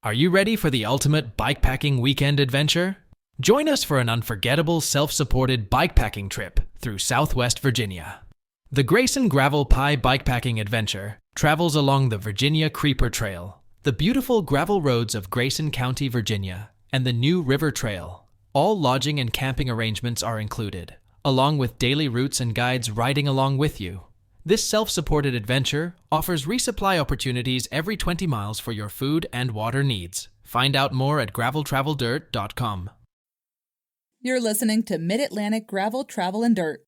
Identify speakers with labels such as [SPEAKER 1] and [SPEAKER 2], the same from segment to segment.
[SPEAKER 1] Are you ready for the ultimate bikepacking weekend adventure? Join us for an unforgettable self-supported bikepacking trip through Southwest Virginia. The Grayson Gravel Pie Bikepacking Adventure travels along the Virginia Creeper Trail, the beautiful gravel roads of Grayson County, Virginia, and the New River Trail. All lodging and camping arrangements are included, along with daily routes and guides riding along with you. This self-supported adventure offers resupply opportunities every 20 miles for your food and water needs. Find out more at graveltraveldirt.com.
[SPEAKER 2] You're listening to Mid-Atlantic Gravel, Travel, and Dirt.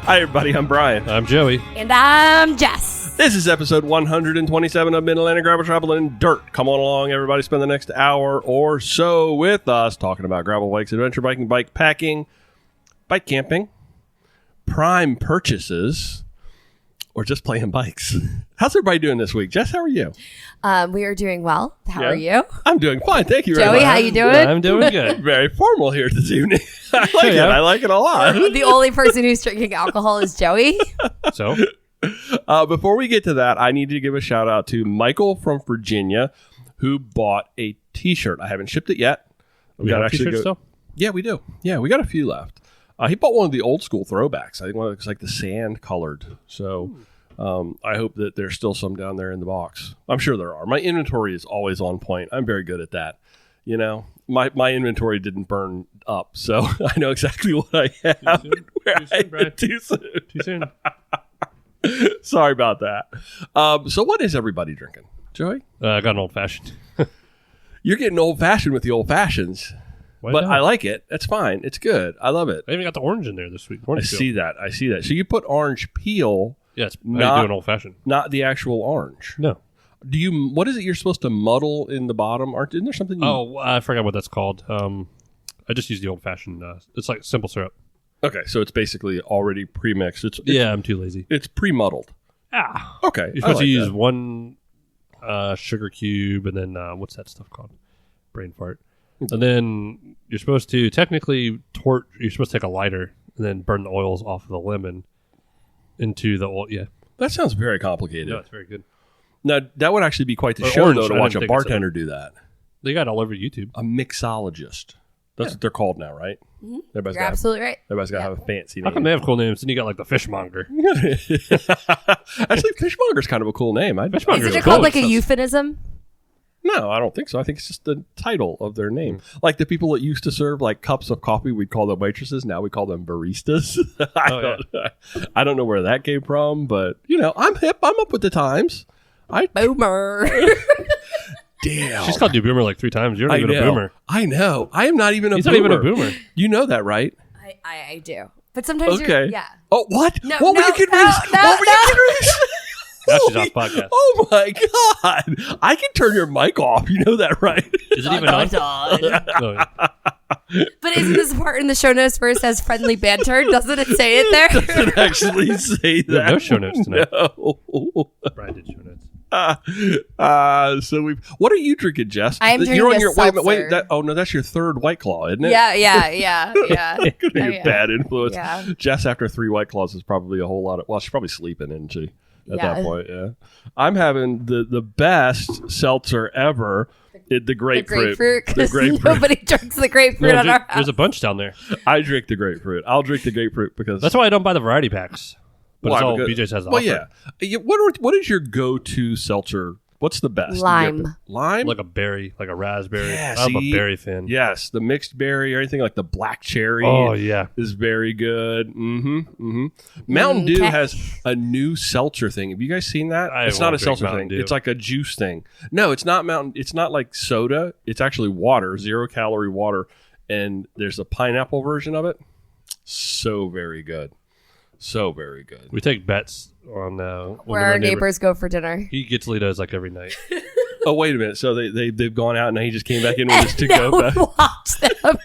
[SPEAKER 3] Hi, everybody. I'm Brian.
[SPEAKER 4] I'm Joey.
[SPEAKER 5] And I'm Jess.
[SPEAKER 3] This is episode 127 of Mid-Atlantic Gravel, Travel, and Dirt. Come on along, everybody. Spend the next hour or so with us talking about gravel bikes, adventure biking, bike packing, bike camping, prime purchases, or just playing bikes. How's everybody doing this week? Jess, how are you?
[SPEAKER 5] We are doing well. How are you?
[SPEAKER 3] I'm doing fine. Thank you very
[SPEAKER 5] Joey,
[SPEAKER 3] much.
[SPEAKER 5] how you doing?
[SPEAKER 4] I'm doing good.
[SPEAKER 3] Very formal here this evening. I like it. I like it a lot.
[SPEAKER 5] The only person who's drinking alcohol is Joey.
[SPEAKER 4] So,
[SPEAKER 3] before we get to that, I need to give a shout out to Michael from Virginia who bought a t-shirt. I haven't shipped it yet.
[SPEAKER 4] we got t-shirts still?
[SPEAKER 3] Yeah, we do. Yeah, we got a few left. He bought one of the old school throwbacks. I think one of it's like the sand colored. So I hope that there's still some down there in the box. I'm sure there are. My inventory is always on point. I'm very good at that. You know, my inventory didn't burn up, so I know exactly what I have. Too soon.
[SPEAKER 4] Too soon.
[SPEAKER 3] Sorry about that. So what is everybody drinking? Joey?
[SPEAKER 4] I got an old fashioned.
[SPEAKER 3] You're getting old fashioned with the old fashions.
[SPEAKER 4] Why
[SPEAKER 3] But
[SPEAKER 4] not?
[SPEAKER 3] I like it. It's fine. It's good. I love it.
[SPEAKER 4] I even got the orange in there this week.
[SPEAKER 3] I
[SPEAKER 4] Orange peel.
[SPEAKER 3] see that. I see that. So you put orange peel,
[SPEAKER 4] Yeah, it's how
[SPEAKER 3] Not-
[SPEAKER 4] you do an old fashioned.
[SPEAKER 3] not the actual orange.
[SPEAKER 4] No.
[SPEAKER 3] Do you? What is it you're supposed to muddle in the bottom? Isn't there something?
[SPEAKER 4] Oh, I forgot what that's called. I just use the old fashioned. It's like simple syrup.
[SPEAKER 3] Okay, so it's basically already pre-mixed. It's
[SPEAKER 4] Yeah, I'm too lazy.
[SPEAKER 3] It's pre-muddled.
[SPEAKER 4] Ah.
[SPEAKER 3] Okay,
[SPEAKER 4] You're supposed
[SPEAKER 3] I
[SPEAKER 4] to
[SPEAKER 3] like
[SPEAKER 4] use
[SPEAKER 3] that.
[SPEAKER 4] one sugar cube and then what's that stuff called? Brain fart. And then you're supposed to technically you're supposed to take a lighter and then burn the oils off of the lemon into the oil. Yeah.
[SPEAKER 3] That sounds very complicated.
[SPEAKER 4] No, it's very good.
[SPEAKER 3] Now that would actually be quite the
[SPEAKER 4] Or
[SPEAKER 3] show,
[SPEAKER 4] orange,
[SPEAKER 3] though, to
[SPEAKER 4] I
[SPEAKER 3] watch
[SPEAKER 4] didn't
[SPEAKER 3] a
[SPEAKER 4] think it's
[SPEAKER 3] bartender do that.
[SPEAKER 4] They got it all over YouTube.
[SPEAKER 3] A mixologist. That's what they're called now, right?
[SPEAKER 5] Mm-hmm.
[SPEAKER 3] Everybody's
[SPEAKER 5] You're
[SPEAKER 3] got
[SPEAKER 5] absolutely right.
[SPEAKER 3] to have a fancy
[SPEAKER 4] How come
[SPEAKER 3] name.
[SPEAKER 4] they have cool names? Then you got like the fishmonger.
[SPEAKER 3] Actually, fishmonger's kind of a cool name.
[SPEAKER 4] Fishmonger.
[SPEAKER 5] Isn't it
[SPEAKER 4] cool.
[SPEAKER 5] called like a
[SPEAKER 4] Sounds-
[SPEAKER 5] euphemism?
[SPEAKER 3] No, I don't think so. I think it's just the title of their name. Like the people that used to serve like cups of coffee, we'd call them waitresses. Now we call them baristas. I don't know where that came from, but you know, I'm hip. I'm up with the times.
[SPEAKER 5] Boomer.
[SPEAKER 3] Damn.
[SPEAKER 4] She's called you boomer like 3 times. You're not even a boomer.
[SPEAKER 3] I know. I am not even a
[SPEAKER 4] He's
[SPEAKER 3] boomer.
[SPEAKER 4] not even a boomer.
[SPEAKER 3] You know that, right?
[SPEAKER 5] I do. But sometimes
[SPEAKER 3] Okay.
[SPEAKER 5] you're, yeah.
[SPEAKER 3] Oh, what?
[SPEAKER 5] No,
[SPEAKER 3] what were
[SPEAKER 5] no,
[SPEAKER 3] you getting
[SPEAKER 5] no,
[SPEAKER 3] ready to-
[SPEAKER 5] no,
[SPEAKER 3] What were you getting ready to-
[SPEAKER 4] Now she's
[SPEAKER 3] Holy-
[SPEAKER 4] off podcast.
[SPEAKER 3] Oh my God. I can turn your mic off. You know that, right?
[SPEAKER 4] Is it even on? Oh, yeah.
[SPEAKER 5] But isn't this part in the show notes where it says friendly banter? Doesn't it say it there?
[SPEAKER 3] Doesn't actually say
[SPEAKER 4] We have
[SPEAKER 3] that.
[SPEAKER 4] no show notes tonight.
[SPEAKER 3] No.
[SPEAKER 4] Brian did show notes.
[SPEAKER 3] What are you drinking, Jess?
[SPEAKER 5] I am
[SPEAKER 3] You're
[SPEAKER 5] drinking
[SPEAKER 3] on
[SPEAKER 5] a
[SPEAKER 3] your
[SPEAKER 5] seltzer.
[SPEAKER 3] That's your third White Claw, isn't it?
[SPEAKER 5] Yeah.
[SPEAKER 3] Could be
[SPEAKER 5] Oh,
[SPEAKER 3] a
[SPEAKER 5] yeah.
[SPEAKER 3] bad influence.
[SPEAKER 5] Yeah.
[SPEAKER 3] Jess, after 3 White Claws, is probably a whole lot of. Well, she's probably sleeping, isn't she? At
[SPEAKER 5] Yeah.
[SPEAKER 3] that point, yeah. I'm having the best seltzer ever. The grapefruit.
[SPEAKER 5] The
[SPEAKER 3] The grapefruit.
[SPEAKER 5] Nobody drinks the grapefruit
[SPEAKER 4] No,
[SPEAKER 5] on our house.
[SPEAKER 4] there's a bunch down there.
[SPEAKER 3] I drink the grapefruit. I'll drink the grapefruit because
[SPEAKER 4] That's why I don't buy the variety packs. But it's
[SPEAKER 3] Why?
[SPEAKER 4] all
[SPEAKER 3] Because-
[SPEAKER 4] BJ's has to
[SPEAKER 3] Well,
[SPEAKER 4] offer.
[SPEAKER 3] yeah. What is your go-to seltzer? What's the best?
[SPEAKER 5] Lime.
[SPEAKER 3] Lime?
[SPEAKER 4] Like a berry, like a raspberry.
[SPEAKER 3] Yeah,
[SPEAKER 4] I'm a
[SPEAKER 3] see?
[SPEAKER 4] berry fan.
[SPEAKER 3] Yes, the mixed berry or anything like the black cherry.
[SPEAKER 4] Oh, yeah.
[SPEAKER 3] Is very good. Mountain Dew
[SPEAKER 5] Okay.
[SPEAKER 3] has a new seltzer thing. Have you guys seen that?
[SPEAKER 4] I
[SPEAKER 3] It's not a
[SPEAKER 4] won't drink
[SPEAKER 3] seltzer
[SPEAKER 4] Mountain
[SPEAKER 3] thing.
[SPEAKER 4] Dew.
[SPEAKER 3] It's like a juice thing. No, it's not Mountain. It's not like soda. It's actually water, 0-calorie water, and there's a pineapple version of it. So very good. So very good.
[SPEAKER 4] We take bets on
[SPEAKER 5] where our neighbors go for dinner.
[SPEAKER 4] He gets Litos like every night.
[SPEAKER 3] Oh, wait a minute. So they've gone out and he just came back in with his to-go bag.
[SPEAKER 5] Watch them.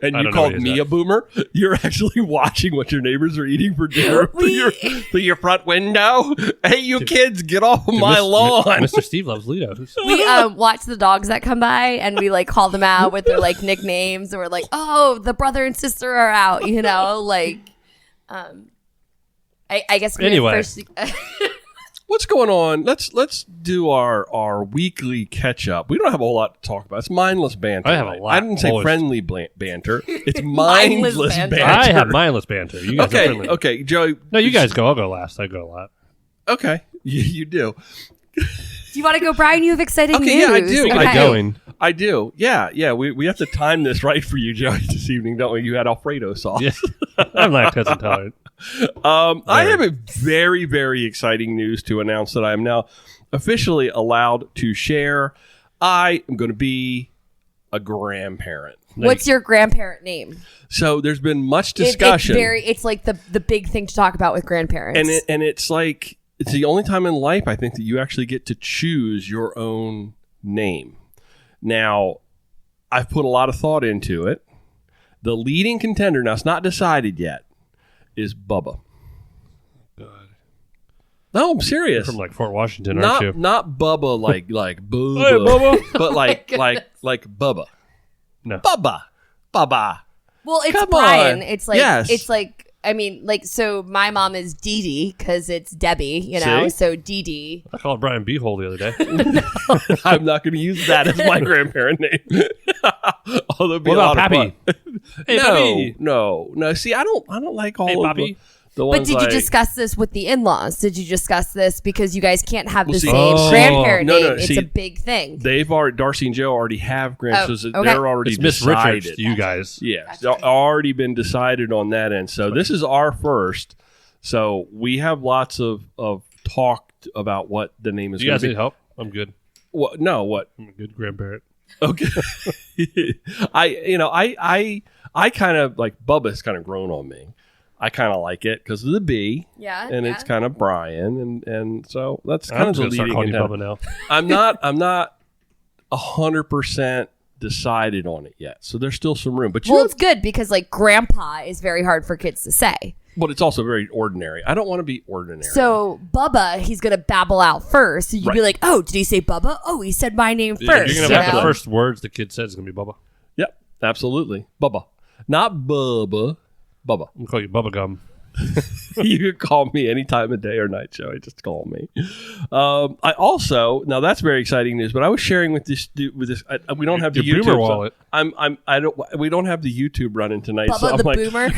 [SPEAKER 3] and
[SPEAKER 4] I
[SPEAKER 3] you
[SPEAKER 4] don't know
[SPEAKER 3] called
[SPEAKER 4] what
[SPEAKER 3] me
[SPEAKER 4] is
[SPEAKER 3] a boomer, you're actually watching what your neighbors are eating for dinner through your front window. Hey, you kids, get off of my lawn.
[SPEAKER 4] Mr. Steve loves Litos.
[SPEAKER 5] We watch the dogs that come by and we like call them out with their like nicknames, and we're like, oh, the brother and sister are out, you know, like I guess
[SPEAKER 4] Anyway.
[SPEAKER 5] first
[SPEAKER 3] What's going on? Let's do our weekly catch up. We don't have a whole lot to talk about. It's mindless banter.
[SPEAKER 4] I have a lot.
[SPEAKER 3] I didn't say
[SPEAKER 4] Always.
[SPEAKER 3] friendly banter. It's mindless banter.
[SPEAKER 4] I have mindless banter. You guys are friendly.
[SPEAKER 3] Okay, Joey.
[SPEAKER 4] No, you guys go. I'll go last. I go a lot.
[SPEAKER 3] Okay, you do.
[SPEAKER 5] Do you want to go, Brian? You have exciting news.
[SPEAKER 3] Yeah, I do.
[SPEAKER 4] Speaking of going,
[SPEAKER 3] I do. Yeah. We have to time this right for you, Joey, this evening, don't we? You had Alfredo sauce.
[SPEAKER 4] yeah, I'm lactose intolerant.
[SPEAKER 3] I have a very, very exciting news to announce that I am now officially allowed to share. I am going to be a grandparent.
[SPEAKER 5] What's your grandparent name?
[SPEAKER 3] So there's been much discussion.
[SPEAKER 5] It's like the big thing to talk about with grandparents.
[SPEAKER 3] And it's like, it's the only time in life, I think, that you actually get to choose your own name. Now, I've put a lot of thought into it. The leading contender, now it's not decided yet, is Bubba.
[SPEAKER 4] God.
[SPEAKER 3] No, I'm serious.
[SPEAKER 4] You're from like Fort Washington, aren't you?
[SPEAKER 3] Not Bubba like Bubba,
[SPEAKER 4] Hey, Bubba.
[SPEAKER 3] but like Bubba.
[SPEAKER 4] No.
[SPEAKER 3] Bubba.
[SPEAKER 5] well, it's
[SPEAKER 3] Come
[SPEAKER 5] Brian.
[SPEAKER 3] on.
[SPEAKER 5] It's like
[SPEAKER 3] Yes.
[SPEAKER 5] I mean, like, so my mom is Dee Dee because it's Debbie, you know.
[SPEAKER 3] See?
[SPEAKER 5] So Dee Dee.
[SPEAKER 4] I called Brian Beehole the other day.
[SPEAKER 3] I'm not going to use that as my grandparent name. Although it'd be
[SPEAKER 4] What
[SPEAKER 3] a
[SPEAKER 4] about
[SPEAKER 3] lot of
[SPEAKER 4] Pappy?
[SPEAKER 3] fun.
[SPEAKER 4] Hey, Pappy.
[SPEAKER 3] No. See, I don't like all
[SPEAKER 4] Hey,
[SPEAKER 3] of
[SPEAKER 4] Pappy.
[SPEAKER 3] the ones.
[SPEAKER 5] But did
[SPEAKER 3] like,
[SPEAKER 5] you discuss this with the in-laws? Did you discuss this because you guys can't have the
[SPEAKER 3] see-
[SPEAKER 5] same
[SPEAKER 4] Oh.
[SPEAKER 5] grandparent
[SPEAKER 3] No,
[SPEAKER 5] name? It's
[SPEAKER 3] see,
[SPEAKER 5] a big thing.
[SPEAKER 3] They've already, Darcy and Joe already have grandparents.
[SPEAKER 5] Oh,
[SPEAKER 3] So
[SPEAKER 5] okay.
[SPEAKER 3] they're already
[SPEAKER 4] It's Miss
[SPEAKER 3] decided.
[SPEAKER 4] Richards to you guys.
[SPEAKER 3] Yeah, it's already been decided on that end. So this is our first. So we have lots of talk about what the name is
[SPEAKER 4] Do you
[SPEAKER 3] going
[SPEAKER 4] guys
[SPEAKER 3] to
[SPEAKER 4] need
[SPEAKER 3] be.
[SPEAKER 4] help? I'm good.
[SPEAKER 3] What? No, what?
[SPEAKER 4] I'm a good grandparent.
[SPEAKER 3] Okay. I kind of like Bubba's kind of grown on me. I kind of like it because of the B.
[SPEAKER 5] Yeah,
[SPEAKER 3] And
[SPEAKER 5] yeah.
[SPEAKER 3] it's kind of Brian, and so that's kind
[SPEAKER 4] I'm
[SPEAKER 3] of
[SPEAKER 4] just
[SPEAKER 3] the
[SPEAKER 4] gonna start
[SPEAKER 3] leading
[SPEAKER 4] calling you
[SPEAKER 3] contender.
[SPEAKER 4] Bubba now.
[SPEAKER 3] I'm not 100% decided on it yet, so there's still some room. But
[SPEAKER 5] Well, it's good because like grandpa is very hard for kids to say.
[SPEAKER 3] but it's also very ordinary. I don't want to be ordinary.
[SPEAKER 5] So Bubba, he's gonna babble out first. So you'd be
[SPEAKER 3] Right.
[SPEAKER 5] like, "Oh, did he say Bubba? Oh, he said my name
[SPEAKER 4] You're
[SPEAKER 5] first."
[SPEAKER 4] gonna
[SPEAKER 5] you
[SPEAKER 4] have
[SPEAKER 5] know?
[SPEAKER 4] the first words the kid says is gonna be Bubba.
[SPEAKER 3] Yep, absolutely, Bubba, not Bubba, Bubba.
[SPEAKER 4] I'm gonna call you Bubba Gum.
[SPEAKER 3] You can call me any time of day or night, Joey. Just call me. I also now that's very exciting news. But I was sharing with this. We don't have the
[SPEAKER 4] Your
[SPEAKER 3] YouTube
[SPEAKER 4] boomer
[SPEAKER 3] so
[SPEAKER 4] wallet.
[SPEAKER 3] I don't. We don't have the YouTube running tonight.
[SPEAKER 5] Bubba
[SPEAKER 3] so I'm
[SPEAKER 5] the
[SPEAKER 3] like,
[SPEAKER 5] boomer.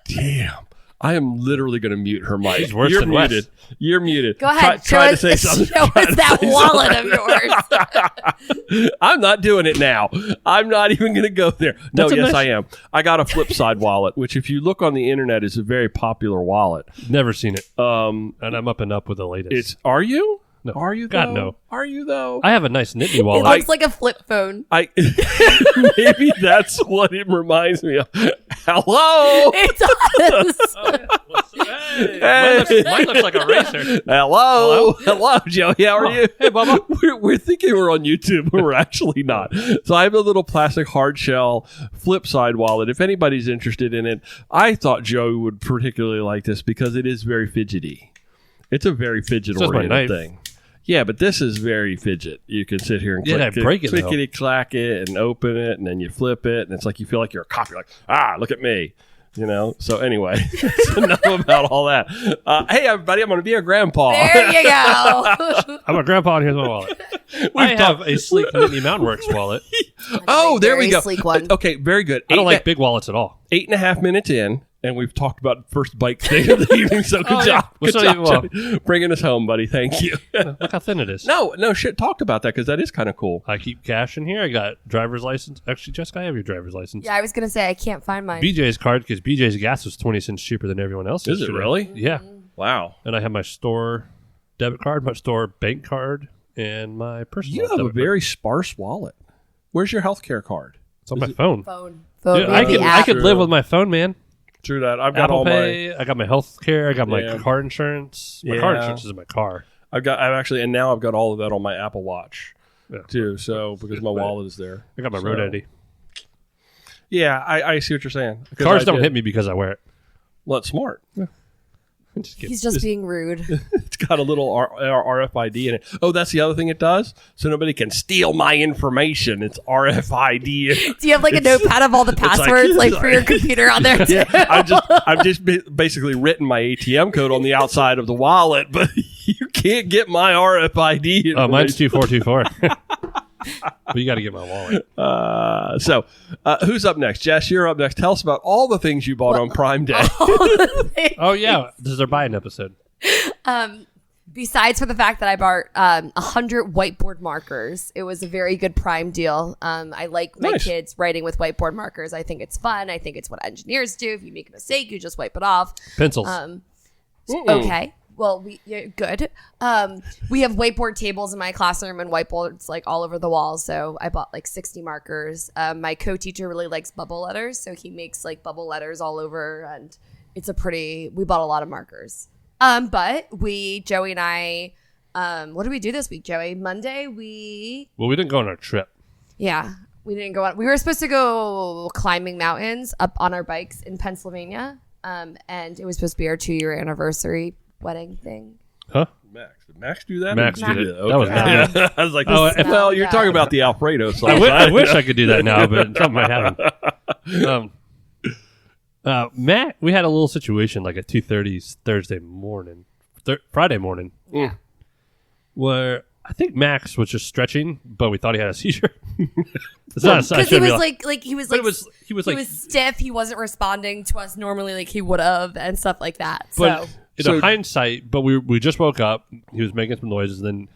[SPEAKER 3] damn. I am literally going to mute her mic.
[SPEAKER 4] She's worse
[SPEAKER 3] You're
[SPEAKER 4] than Wes.
[SPEAKER 3] muted. You're muted.
[SPEAKER 5] Go ahead.
[SPEAKER 3] Try to
[SPEAKER 5] show
[SPEAKER 3] say
[SPEAKER 5] us,
[SPEAKER 3] something.
[SPEAKER 5] show
[SPEAKER 3] Try
[SPEAKER 5] us
[SPEAKER 3] to
[SPEAKER 5] that
[SPEAKER 3] say
[SPEAKER 5] wallet of yours.
[SPEAKER 3] I'm not doing it now. I'm not even going to go there. No,
[SPEAKER 4] That's a
[SPEAKER 3] yes,
[SPEAKER 4] nice-
[SPEAKER 3] I am. I got a Flipside wallet, which if you look on the internet is a very popular wallet.
[SPEAKER 4] Never seen it,
[SPEAKER 3] And
[SPEAKER 4] and I'm up and up with the latest.
[SPEAKER 3] are you?
[SPEAKER 4] No.
[SPEAKER 3] Are you?
[SPEAKER 4] God,
[SPEAKER 3] though?
[SPEAKER 4] no.
[SPEAKER 3] Are you though?
[SPEAKER 4] I have a nice Nittany
[SPEAKER 5] It
[SPEAKER 4] wallet.
[SPEAKER 5] looks like a flip phone.
[SPEAKER 3] I maybe that's what it reminds me of. Hello.
[SPEAKER 5] It does.
[SPEAKER 3] Hey.
[SPEAKER 4] Mine looks like a racer.
[SPEAKER 3] Hello, Joey. How are
[SPEAKER 4] Oh,
[SPEAKER 3] you?
[SPEAKER 4] hey, Bubba.
[SPEAKER 3] We're thinking we're on YouTube, but we're actually not. So I have a little plastic hard shell Flipside wallet. If anybody's interested in it, I thought Joey would particularly like this because it is very fidgety. It's a very fidget
[SPEAKER 4] So is my
[SPEAKER 3] oriented
[SPEAKER 4] knife.
[SPEAKER 3] thing. Yeah, but this is very fidget. You can sit here and
[SPEAKER 4] Yeah, I break it, though.
[SPEAKER 3] clickety clack it and open it, and then you flip it, and it's like you feel like you're a cop. You're like, look at me. You know. So anyway, that's enough about all that. Hey, everybody, I'm going to be a grandpa.
[SPEAKER 5] There you go.
[SPEAKER 4] I'm a grandpa, and here's my wallet. I have a sleek Nittany Mountain Works wallet.
[SPEAKER 3] Oh, there we
[SPEAKER 5] Very
[SPEAKER 3] go.
[SPEAKER 5] sleek one.
[SPEAKER 3] Okay, very good.
[SPEAKER 4] I don't like big wallets at all.
[SPEAKER 3] 8.5 minutes in, and we've talked about first bike thing of the evening. So good
[SPEAKER 4] Oh, yeah.
[SPEAKER 3] job.
[SPEAKER 4] Well,
[SPEAKER 3] Good
[SPEAKER 4] so
[SPEAKER 3] job,
[SPEAKER 4] you-
[SPEAKER 3] Joey. Bringing us home, buddy. Thank you.
[SPEAKER 4] Look how thin it is.
[SPEAKER 3] No, shit. Talk about that because that is kind of cool.
[SPEAKER 4] I keep cash in here. I got driver's license. Actually, Jessica, I have your driver's license.
[SPEAKER 5] Yeah, I was gonna say I can't find mine.
[SPEAKER 4] BJ's card because BJ's gas was 20 cents cheaper than everyone else's.
[SPEAKER 3] Is it
[SPEAKER 4] today.
[SPEAKER 3] really?
[SPEAKER 4] Yeah.
[SPEAKER 3] Wow.
[SPEAKER 4] And I have my store debit card, my store bank card, and my personal.
[SPEAKER 3] You have a
[SPEAKER 4] debit card.
[SPEAKER 3] very sparse wallet. Where's your healthphone card?
[SPEAKER 4] It's on my phone.
[SPEAKER 5] phone.
[SPEAKER 4] Dude,
[SPEAKER 5] Phone.
[SPEAKER 4] I
[SPEAKER 5] maybe
[SPEAKER 4] could
[SPEAKER 5] app.
[SPEAKER 4] live with my phone, man.
[SPEAKER 3] True that. I've got
[SPEAKER 4] Apple
[SPEAKER 3] all
[SPEAKER 4] Pay. I got my health care. I got my
[SPEAKER 3] Yeah.
[SPEAKER 4] car insurance. My car
[SPEAKER 3] Yeah.
[SPEAKER 4] insurance is in my car.
[SPEAKER 3] I've actually, and now I've got all of that on my Apple Watch
[SPEAKER 4] Yeah.
[SPEAKER 3] too. So because my wallet is there.
[SPEAKER 4] I got my
[SPEAKER 3] So,
[SPEAKER 4] Road Eddy.
[SPEAKER 3] Yeah, I see what you're saying.
[SPEAKER 4] Cars don't hit me because I wear it.
[SPEAKER 3] Well, it's smart.
[SPEAKER 4] I'm just kidding.
[SPEAKER 5] He's just being rude.
[SPEAKER 3] It's got a little RFID in it. Oh, that's the other thing it does? So nobody can steal my information. It's RFID.
[SPEAKER 5] Do you have like a notepad of all the passwords for your computer on there?
[SPEAKER 3] Yeah, I've just basically written my ATM code on the outside of the wallet, but you can't get my RFID.
[SPEAKER 4] Oh, mine's 2424. But you got to get my wallet.
[SPEAKER 3] So who's up next? Jess, you're up next. Tell us about all the things you bought on Prime Day.
[SPEAKER 4] Oh, yeah. This is our buy-in episode.
[SPEAKER 5] Besides for the fact that I bought 100 whiteboard markers, it was a very good Prime deal. I like my kids writing with whiteboard markers. I think it's fun. I think it's what engineers do. If you make a mistake, you just wipe it off.
[SPEAKER 4] Pencils.
[SPEAKER 5] Okay. Well, good. We have whiteboard tables in my classroom and whiteboards like all over the walls. So I bought like 60 markers. My co-teacher really likes bubble letters, so he makes like bubble letters all over, and we bought a lot of markers. But Joey and I, what did we do this week, Joey? Monday we
[SPEAKER 4] didn't go on our trip.
[SPEAKER 5] Yeah, we didn't go on. We were supposed to go climbing mountains up on our bikes in Pennsylvania, and it was supposed to be our 2-year anniversary wedding thing.
[SPEAKER 4] Huh?
[SPEAKER 3] Did Max do that?
[SPEAKER 4] Max did it.
[SPEAKER 3] Okay.
[SPEAKER 4] That was Max.
[SPEAKER 3] Yeah. I was like, well, you're talking about the Alfredo sauce.
[SPEAKER 4] I wish I could do that now, but something might happen. Matt, we had a little situation like at 2:30 Friday morning, where I think Max was just stretching, but we thought he had a seizure.
[SPEAKER 5] Because he was
[SPEAKER 4] he was
[SPEAKER 5] stiff. He wasn't responding to us normally like he would have, and stuff like that.
[SPEAKER 4] But in hindsight, but we just woke up. He was making some noises, and then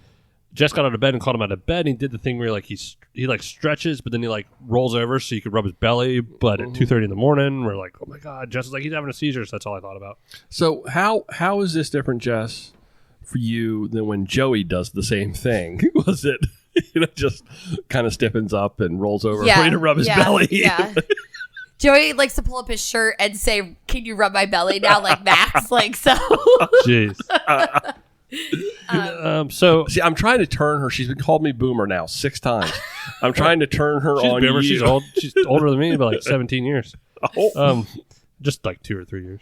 [SPEAKER 4] Jess got out of bed and called him out of bed. And he did the thing where like he like stretches, but then he like rolls over so you could rub his belly. But at 2:30 in the morning, we're like, oh my god, Jess is like he's having a seizure. So that's all I thought about.
[SPEAKER 3] So how is this different, Jess, for you than when Joey does the same thing? Was it just kind of stiffens up and rolls over for you to rub his belly?
[SPEAKER 5] Yeah. Joey likes to pull up his shirt and say, "Can you rub my belly now?" Like Max, like so.
[SPEAKER 4] Jeez. So
[SPEAKER 3] see, I'm trying to turn her. She's been called me boomer now 6 times. I'm trying to turn her on
[SPEAKER 4] boomer.
[SPEAKER 3] you.
[SPEAKER 4] She's old. She's older than me by like 17 years. Just like 2 or 3 years.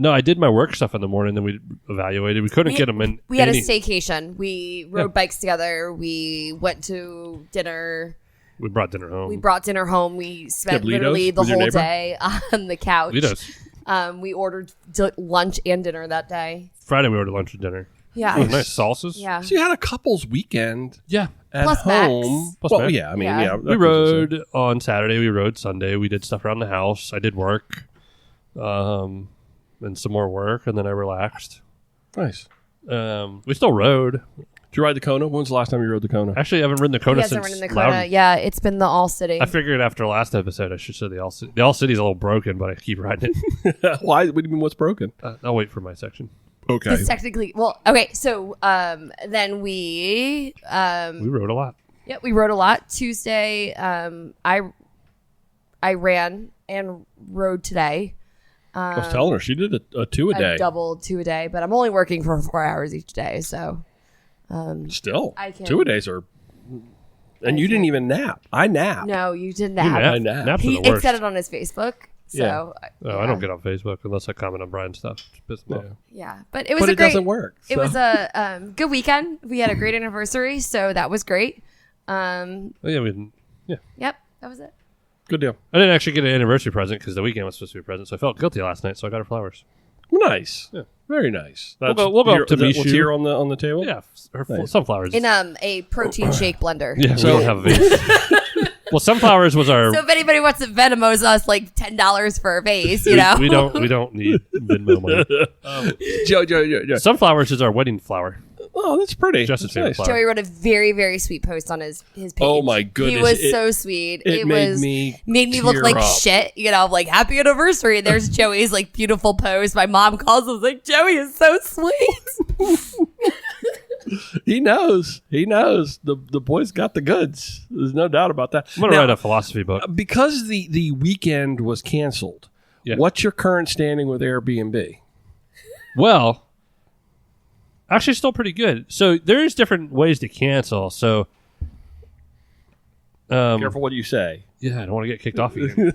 [SPEAKER 4] No, I did my work stuff in the morning. Then we evaluated. We couldn't get them in.
[SPEAKER 5] We had a staycation. We rode bikes together. We went to dinner.
[SPEAKER 4] We brought dinner home.
[SPEAKER 5] We spent literally the whole day on the couch.
[SPEAKER 4] Litos.
[SPEAKER 5] We ordered lunch and dinner that day.
[SPEAKER 4] Friday we ordered lunch and dinner.
[SPEAKER 5] Yeah.
[SPEAKER 4] Oh, nice salsas.
[SPEAKER 5] Yeah.
[SPEAKER 3] So you had a couple's weekend.
[SPEAKER 4] Yeah.
[SPEAKER 3] At
[SPEAKER 5] Plus
[SPEAKER 3] home.
[SPEAKER 5] Max.
[SPEAKER 4] Plus
[SPEAKER 3] Well,
[SPEAKER 4] Max.
[SPEAKER 3] yeah. I mean,
[SPEAKER 5] Yeah.
[SPEAKER 3] yeah.
[SPEAKER 4] We rode on Saturday. We rode Sunday. We did stuff around the house. I did work, and some more work, and then I relaxed.
[SPEAKER 3] Nice.
[SPEAKER 4] We still rode.
[SPEAKER 3] Did you ride the Kona? When was the last time you rode the Kona?
[SPEAKER 4] Actually, I haven't ridden the Kona
[SPEAKER 5] He hasn't
[SPEAKER 4] since
[SPEAKER 5] ridden the Kona.
[SPEAKER 4] Loudon.
[SPEAKER 5] Yeah, it's been the All City.
[SPEAKER 4] I figured after last episode I should say the All City. The All City's a little broken, but I keep riding it.
[SPEAKER 3] Why? What do you mean? What's broken?
[SPEAKER 4] I'll wait for my section.
[SPEAKER 3] Okay.
[SPEAKER 5] It's technically okay. So then we
[SPEAKER 4] We rode a lot.
[SPEAKER 5] yeah, we rode a lot. Tuesday, I ran and rode today.
[SPEAKER 3] I was telling her she did a 2 a
[SPEAKER 5] I
[SPEAKER 3] day.
[SPEAKER 5] doubled 2 a day, but I'm only working for 4 hours each day. So
[SPEAKER 3] Still,
[SPEAKER 5] I can-
[SPEAKER 3] 2 a days are. And you didn't even nap. I napped.
[SPEAKER 5] no, you didn't
[SPEAKER 4] You
[SPEAKER 5] have.
[SPEAKER 3] I nap.
[SPEAKER 4] Naps are
[SPEAKER 5] He
[SPEAKER 4] the worst.
[SPEAKER 5] said it on his Facebook. So
[SPEAKER 4] I don't get on Facebook unless I comment on Brian's stuff. Just piss him off.
[SPEAKER 5] Yeah, but it was
[SPEAKER 3] But
[SPEAKER 5] a
[SPEAKER 3] it
[SPEAKER 5] great.
[SPEAKER 3] doesn't work.
[SPEAKER 5] It
[SPEAKER 3] so.
[SPEAKER 5] was a good weekend. We had a great anniversary, so that was great.
[SPEAKER 4] Oh, yeah,
[SPEAKER 5] Yep, that was it.
[SPEAKER 3] Good deal.
[SPEAKER 4] I didn't actually get an anniversary present because the weekend was supposed to be a present, so I felt guilty last night, so I got her flowers.
[SPEAKER 3] Nice.
[SPEAKER 4] Yeah.
[SPEAKER 3] Very nice.
[SPEAKER 4] We'll go up to
[SPEAKER 3] is that
[SPEAKER 4] Mishu.
[SPEAKER 3] what's here on the table?
[SPEAKER 4] Yeah, her
[SPEAKER 3] Nice.
[SPEAKER 4] sunflowers.
[SPEAKER 5] In a protein shake blender.
[SPEAKER 4] Yeah,
[SPEAKER 3] So-
[SPEAKER 4] we don't have a vase. Well, sunflowers was our.
[SPEAKER 5] So if anybody wants to Venmos us like $10 for a vase, you know,
[SPEAKER 4] we don't need Venmo money.
[SPEAKER 3] Joe.
[SPEAKER 4] Sunflowers is our wedding flower.
[SPEAKER 3] Oh, that's pretty.
[SPEAKER 4] Just
[SPEAKER 3] That's
[SPEAKER 4] his favorite
[SPEAKER 3] nice.
[SPEAKER 4] flower.
[SPEAKER 5] Joey wrote a very, very sweet post on his page.
[SPEAKER 3] Oh, my goodness.
[SPEAKER 5] He was
[SPEAKER 3] It-
[SPEAKER 5] so sweet.
[SPEAKER 3] it made me
[SPEAKER 5] look
[SPEAKER 3] tear
[SPEAKER 5] like
[SPEAKER 3] up.
[SPEAKER 5] shit. You know, like happy anniversary. There's Joey's like beautiful post. My mom calls us like Joey is so sweet.
[SPEAKER 3] He knows. The boy's got the goods. There's no doubt about that.
[SPEAKER 4] I'm gonna
[SPEAKER 3] Now,
[SPEAKER 4] write a philosophy book.
[SPEAKER 3] because the weekend was canceled.
[SPEAKER 4] Yeah.
[SPEAKER 3] What's your current standing with Airbnb?
[SPEAKER 4] Well, actually, still pretty good. So there's different ways to cancel. So
[SPEAKER 3] Careful what you say.
[SPEAKER 4] Yeah, I don't want to get kicked off again.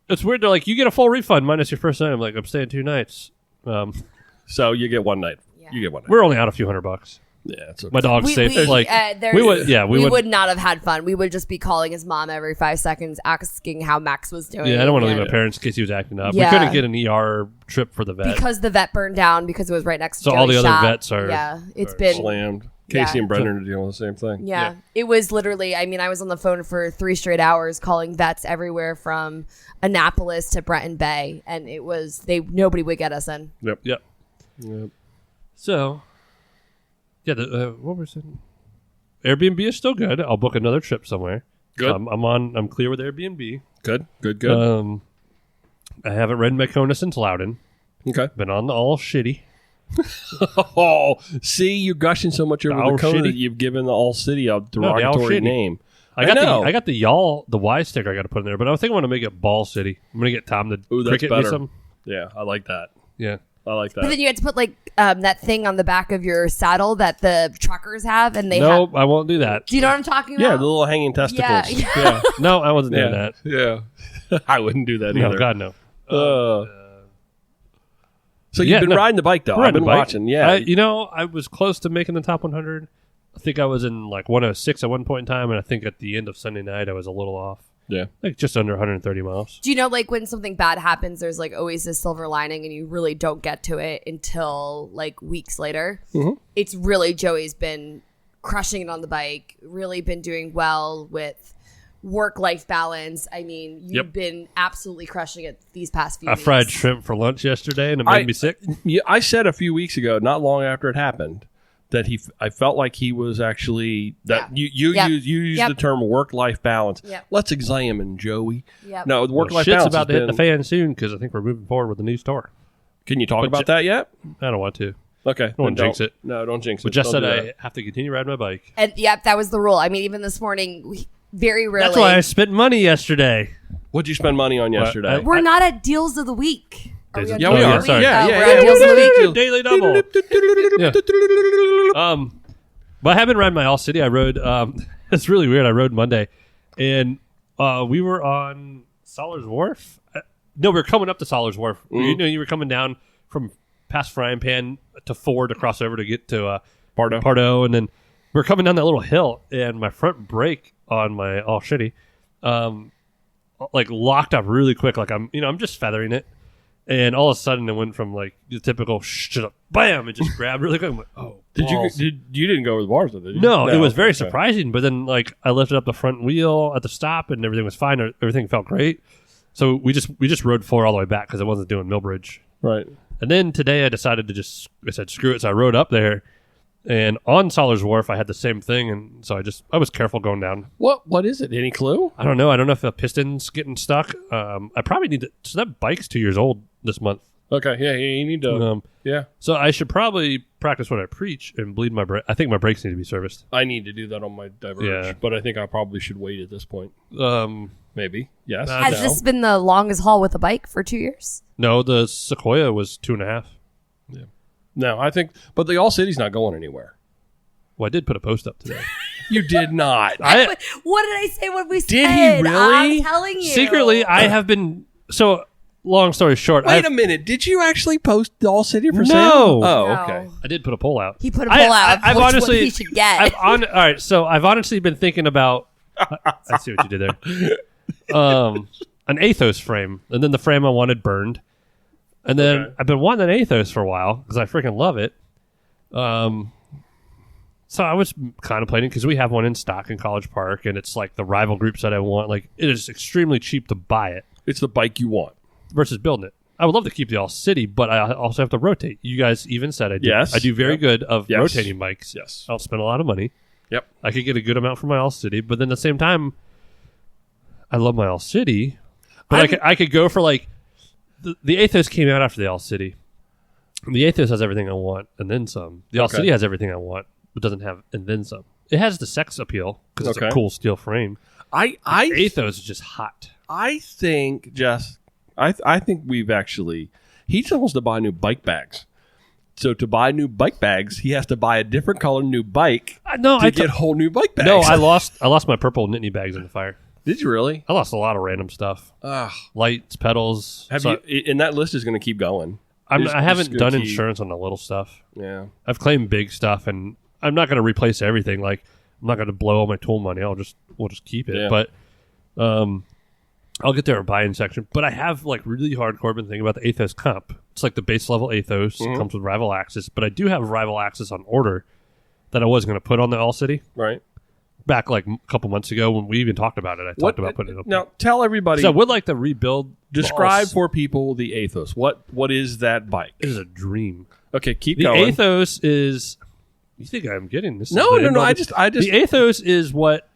[SPEAKER 4] It's weird. They're like, you get a full refund minus your first night. I'm like, I'm staying 2 nights.
[SPEAKER 3] So you get one night.
[SPEAKER 5] Yeah.
[SPEAKER 3] You get one night.
[SPEAKER 4] We're only out a few $100.
[SPEAKER 3] Yeah, it's okay.
[SPEAKER 4] My dog's safe.
[SPEAKER 5] we would not have had fun. We would just be calling his mom every 5 seconds, asking how Max was doing.
[SPEAKER 4] Yeah, I don't want to leave
[SPEAKER 5] and-
[SPEAKER 4] my parents in case he was acting up.
[SPEAKER 5] Yeah.
[SPEAKER 4] We couldn't get an ER trip for the vet.
[SPEAKER 5] because the vet burned down because it was right next to
[SPEAKER 4] So all the
[SPEAKER 5] Joey's
[SPEAKER 4] other
[SPEAKER 5] shop.
[SPEAKER 4] vets are-
[SPEAKER 5] Yeah, it's
[SPEAKER 4] are
[SPEAKER 5] been
[SPEAKER 3] Slammed.
[SPEAKER 5] Yeah.
[SPEAKER 3] Casey and Brendan are dealing with the same thing.
[SPEAKER 5] Yeah. It was literally, I mean, I was on the phone for 3 straight hours calling vets everywhere from Annapolis to Bretton Bay, and it was, nobody would get us in.
[SPEAKER 4] Yep. So, yeah, what was it? Airbnb is still good. I'll book another trip somewhere.
[SPEAKER 3] Good.
[SPEAKER 4] I'm clear with Airbnb.
[SPEAKER 3] Good.
[SPEAKER 4] I haven't ridden Makona since Loudon.
[SPEAKER 3] Okay.
[SPEAKER 4] Been on the all shitty.
[SPEAKER 3] Oh, see, you're gushing so much over
[SPEAKER 4] All
[SPEAKER 3] the Kona
[SPEAKER 4] shitty?
[SPEAKER 3] that you've given the All City a
[SPEAKER 4] All
[SPEAKER 3] derogatory
[SPEAKER 4] shitty.
[SPEAKER 3] name.
[SPEAKER 4] I got the y'all, the Y sticker I got to put in there, but I think I want to make it Ball City. I'm going to get Tom to
[SPEAKER 3] Ooh, that's
[SPEAKER 4] cricket me
[SPEAKER 3] better.
[SPEAKER 4] some.
[SPEAKER 3] Yeah, I like that.
[SPEAKER 4] Yeah.
[SPEAKER 3] I like
[SPEAKER 5] But
[SPEAKER 3] that.
[SPEAKER 5] then you had to put like that thing on the back of your saddle that the truckers have, and they
[SPEAKER 4] Nope,
[SPEAKER 5] have.
[SPEAKER 4] I won't do that.
[SPEAKER 5] Do you know what I'm talking
[SPEAKER 3] Yeah,
[SPEAKER 5] about?
[SPEAKER 3] the little hanging testicles.
[SPEAKER 5] Yeah.
[SPEAKER 3] Yeah.
[SPEAKER 4] No, I wasn't doing that.
[SPEAKER 3] Yeah. I wouldn't do that
[SPEAKER 4] No,
[SPEAKER 3] either.
[SPEAKER 4] God, no.
[SPEAKER 3] So you've
[SPEAKER 4] Yeah,
[SPEAKER 3] been
[SPEAKER 4] no.
[SPEAKER 3] riding the bike, though.
[SPEAKER 4] Riding
[SPEAKER 3] I've been
[SPEAKER 4] the bike.
[SPEAKER 3] watching. Yeah.
[SPEAKER 4] I was close to making the top 100. I think I was in like 106 at one point in time, and I think at the end of Sunday night I was a little off.
[SPEAKER 3] Yeah.
[SPEAKER 4] Like just under 130 miles.
[SPEAKER 5] Do you know, like, when something bad happens, there's like always this silver lining, and you really don't get to it until like weeks later.
[SPEAKER 3] Mhm.
[SPEAKER 5] It's really Joey's been crushing it on the bike, really been doing well with work-life balance. I mean, you've been absolutely crushing it these past few
[SPEAKER 4] I
[SPEAKER 5] weeks.
[SPEAKER 4] fried shrimp for lunch yesterday, and it made me sick.
[SPEAKER 3] Yeah, I said a few weeks ago, not long after it happened, that I felt like he was actually that
[SPEAKER 5] Yeah.
[SPEAKER 3] you
[SPEAKER 5] Yep.
[SPEAKER 3] used
[SPEAKER 5] Yep.
[SPEAKER 3] the term work-life balance.
[SPEAKER 5] Yep.
[SPEAKER 3] Let's examine Joey.
[SPEAKER 5] Yep.
[SPEAKER 3] No, the
[SPEAKER 4] Well,
[SPEAKER 3] work-life
[SPEAKER 4] shit's
[SPEAKER 3] balance
[SPEAKER 4] about to
[SPEAKER 3] has
[SPEAKER 4] hit the
[SPEAKER 3] been-
[SPEAKER 4] fan soon because I think we're moving forward with the new store.
[SPEAKER 3] Can you talk
[SPEAKER 4] But
[SPEAKER 3] about that yet?
[SPEAKER 4] I don't want to.
[SPEAKER 3] Okay,
[SPEAKER 4] Don't
[SPEAKER 3] then
[SPEAKER 4] jinx it.
[SPEAKER 3] No, don't jinx it.
[SPEAKER 4] But Jess
[SPEAKER 3] Don't
[SPEAKER 4] said
[SPEAKER 3] do
[SPEAKER 4] I
[SPEAKER 3] that.
[SPEAKER 4] have to continue riding my bike.
[SPEAKER 5] And yep, that was the rule. I mean, even this morning, we very rarely.
[SPEAKER 4] That's why I spent money yesterday.
[SPEAKER 3] What'd you spend money on yesterday?
[SPEAKER 5] We're not at deals of the week. Are
[SPEAKER 4] Is
[SPEAKER 5] we
[SPEAKER 4] it?
[SPEAKER 5] on
[SPEAKER 3] Yeah,
[SPEAKER 5] deals
[SPEAKER 3] we
[SPEAKER 5] of
[SPEAKER 3] are.
[SPEAKER 5] the
[SPEAKER 4] Sorry.
[SPEAKER 5] week?
[SPEAKER 3] Yeah,
[SPEAKER 5] Oh,
[SPEAKER 3] yeah,
[SPEAKER 5] we're
[SPEAKER 3] yeah.
[SPEAKER 5] on deals of the week.
[SPEAKER 4] Daily double. But I haven't ridden my All City. I rode. It's really weird. I rode Monday, and we were on Solars Wharf. No, we were coming up to Solars Wharf. You were coming down from past Frying Pan to Ford to cross over to get to Pardo, and then we were coming down that little hill, and my front brake on my All Shitty, like locked up really quick. Like I'm just feathering it. And all of a sudden, it went from like the typical bam! It just grabbed really quick. I'm like, oh, balls.
[SPEAKER 3] You didn't go with bars, did you?
[SPEAKER 4] No, it was very
[SPEAKER 3] okay.
[SPEAKER 4] surprising. But then, like, I lifted up the front wheel at the stop, and everything was fine. Everything felt great. So we just rode 4 all the way back because I wasn't doing Millbridge.
[SPEAKER 3] Right.
[SPEAKER 4] And then today, I decided to I said screw it. So I rode up there, and on Solars Wharf, I had the same thing, and so I was careful going down.
[SPEAKER 3] What is it? Any clue?
[SPEAKER 4] I don't know. I don't know if the piston's getting stuck. I probably need to. So that bike's 2 years old this month.
[SPEAKER 3] Okay, yeah, you need to. Yeah,
[SPEAKER 4] So I should probably practice what I preach and bleed my brake. I think my brakes need to be serviced.
[SPEAKER 3] I need to do that on my Diverge,
[SPEAKER 4] Yeah.
[SPEAKER 3] but I think I probably should wait at this point. Maybe. Yes.
[SPEAKER 5] Has
[SPEAKER 3] No.
[SPEAKER 5] this been the longest haul with a bike for 2 years?
[SPEAKER 4] No, the Sequoia was 2.5.
[SPEAKER 3] No, I think, but the All City's not going anywhere.
[SPEAKER 4] Well, I did put a post up today.
[SPEAKER 3] You did not.
[SPEAKER 4] I
[SPEAKER 5] What did I say when we
[SPEAKER 3] Did he
[SPEAKER 5] said?
[SPEAKER 3] really?
[SPEAKER 5] I'm telling you.
[SPEAKER 4] secretly I have been so. Long story short,
[SPEAKER 3] Wait a minute. Did you actually post the All City for
[SPEAKER 4] No.
[SPEAKER 3] sale? Oh,
[SPEAKER 5] No.
[SPEAKER 3] okay.
[SPEAKER 4] I did put a poll out.
[SPEAKER 5] He put a poll out.
[SPEAKER 4] I've
[SPEAKER 5] which
[SPEAKER 4] honestly,
[SPEAKER 5] one he should get.
[SPEAKER 4] all right, so I've honestly been thinking about. I see what you did there. An Athos frame, and then the frame I wanted burned, and then
[SPEAKER 3] Okay.
[SPEAKER 4] I've been wanting an Athos for a while because I freaking love it. So I was contemplating because we have one in stock in College Park, and it's like the rival groups that I want. Like it is extremely cheap to buy it
[SPEAKER 3] It's the bike you want.
[SPEAKER 4] versus building it. I would love to keep the All City, but I also have to rotate. You guys even said I do.
[SPEAKER 3] Yes.
[SPEAKER 4] I do very
[SPEAKER 3] Yep.
[SPEAKER 4] good of
[SPEAKER 3] Yes.
[SPEAKER 4] rotating bikes.
[SPEAKER 3] Yes.
[SPEAKER 4] I'll spend a lot of money.
[SPEAKER 3] Yep.
[SPEAKER 4] I could get a good amount for my All City, but then at the same time, I love my All City. But I could go for like the Athos came out after the All City. The Athos has everything I want and then some. The All
[SPEAKER 3] Okay.
[SPEAKER 4] City has everything I want, but doesn't have and then some. It has the sex appeal because it's a
[SPEAKER 3] Okay.
[SPEAKER 4] cool steel frame.
[SPEAKER 3] I
[SPEAKER 4] Athos is just hot.
[SPEAKER 3] I think Jess. I think we've actually. He told us to buy new bike bags, So to buy new bike bags, he has to buy a different color new bike
[SPEAKER 4] I
[SPEAKER 3] get whole new bike bags.
[SPEAKER 4] No, I lost my purple Nittany bags in the fire.
[SPEAKER 3] Did you really?
[SPEAKER 4] I lost a lot of random stuff.
[SPEAKER 3] Ugh.
[SPEAKER 4] Lights, pedals.
[SPEAKER 3] Have you? And that list is going to keep going.
[SPEAKER 4] I
[SPEAKER 3] It's
[SPEAKER 4] haven't
[SPEAKER 3] just
[SPEAKER 4] done
[SPEAKER 3] gonna keep-
[SPEAKER 4] insurance on the little stuff.
[SPEAKER 3] Yeah.
[SPEAKER 4] I've claimed big stuff, and I'm not going to replace everything. Like, I'm not going to blow all my tool money. We'll just keep it.
[SPEAKER 3] Yeah.
[SPEAKER 4] But I'll get there in buy-in section. But I have like really hardcore been thinking about the Athos comp. It's like the base level Athos. It comes with rival axis, but I do have rival axis on order that I was going to put on the All City
[SPEAKER 3] Right.
[SPEAKER 4] back like a couple months ago when we even talked about it. I talked about putting it up.
[SPEAKER 3] Now, tell everybody.
[SPEAKER 4] So I would like to rebuild.
[SPEAKER 3] describe for people the Athos. What is that bike?
[SPEAKER 4] It is a dream.
[SPEAKER 3] Okay, keep
[SPEAKER 4] The
[SPEAKER 3] going.
[SPEAKER 4] Athos is. You think I'm getting this?
[SPEAKER 3] No. I just.
[SPEAKER 4] The Athos is what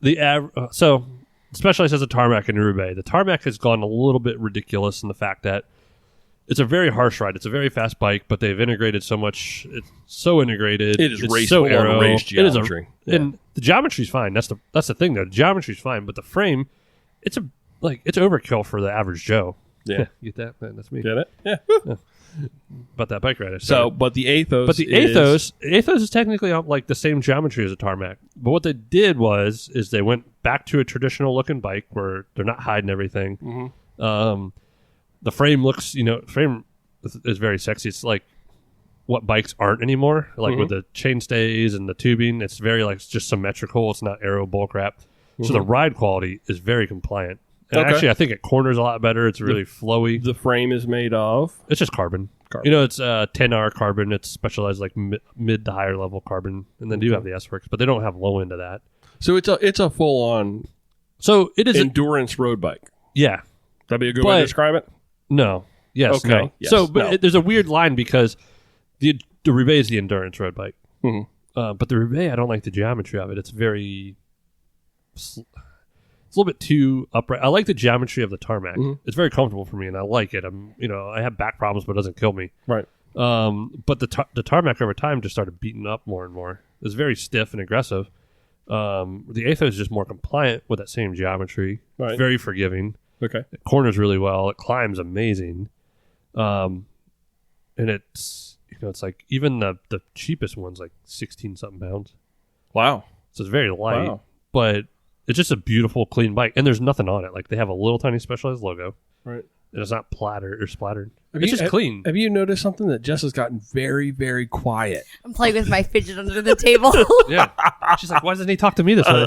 [SPEAKER 4] the so Specialized has a tarmac in Roubaix. The tarmac has gone a little bit ridiculous in the fact that it's a very harsh ride. It's a very fast bike, but they've integrated so much. It's so integrated.
[SPEAKER 3] It is
[SPEAKER 4] it's
[SPEAKER 3] race
[SPEAKER 4] so
[SPEAKER 3] full on
[SPEAKER 4] aero.
[SPEAKER 3] race
[SPEAKER 4] It is
[SPEAKER 3] geometry.
[SPEAKER 4] and the geometry's fine. That's the thing though. The geometry's fine, but the frame, it's overkill for the average Joe.
[SPEAKER 3] Yeah.
[SPEAKER 4] Get that? That's me.
[SPEAKER 3] Get it? Yeah.
[SPEAKER 4] About that bike ride. I
[SPEAKER 3] So,
[SPEAKER 4] started.
[SPEAKER 3] but the Athos.
[SPEAKER 4] But the Athos is technically like the same geometry as a tarmac. But what they did is they went back to a traditional looking bike where they're not hiding everything.
[SPEAKER 3] Mm-hmm.
[SPEAKER 4] The frame looks, frame is very sexy. It's like what bikes aren't anymore. Like with the chain stays and the tubing, it's very like it's just symmetrical. It's not aero bull crap. So the ride quality is very compliant. And
[SPEAKER 3] Okay.
[SPEAKER 4] actually, I think it corners a lot better. It's really flowy.
[SPEAKER 3] The frame is made of.
[SPEAKER 4] It's just carbon. It's 10R carbon. It's specialized like mid to higher level carbon, and then do have the S-Works, but they don't have low end of that.
[SPEAKER 3] So it's a full on
[SPEAKER 4] So it is.
[SPEAKER 3] endurance road bike.
[SPEAKER 4] Yeah.
[SPEAKER 3] That'd be a good way to describe it.
[SPEAKER 4] No. Yes.
[SPEAKER 3] Okay.
[SPEAKER 4] No.
[SPEAKER 3] Yes.
[SPEAKER 4] So, but
[SPEAKER 3] No.
[SPEAKER 4] there's a weird line because the Roubaix is the endurance road bike, but the Roubaix, I don't like the geometry of it. It's very. It's a little bit too upright. I like the geometry of the tarmac. It's very comfortable for me, and I like it. I have back problems, but it doesn't kill me.
[SPEAKER 3] Right.
[SPEAKER 4] But the tarmac over time just started beating up more and more. It's very stiff and aggressive. The Athos is just more compliant with that same geometry.
[SPEAKER 3] Right.
[SPEAKER 4] It's very forgiving.
[SPEAKER 3] Okay.
[SPEAKER 4] It corners really well. It climbs amazing. And it's it's like even the cheapest one's like 16 something pounds.
[SPEAKER 3] Wow.
[SPEAKER 4] So it's very light,
[SPEAKER 3] Wow.
[SPEAKER 4] but it's just a beautiful, clean bike. And there's nothing on it. Like they have a little tiny Specialized logo.
[SPEAKER 3] Right.
[SPEAKER 4] And it's not splattered.
[SPEAKER 3] Have
[SPEAKER 4] It's
[SPEAKER 3] you-
[SPEAKER 4] just clean.
[SPEAKER 3] Have you noticed something that Jess has gotten very, very quiet?
[SPEAKER 5] I'm playing with my fidget under the table.
[SPEAKER 4] Yeah. She's like, why doesn't he talk to me this way?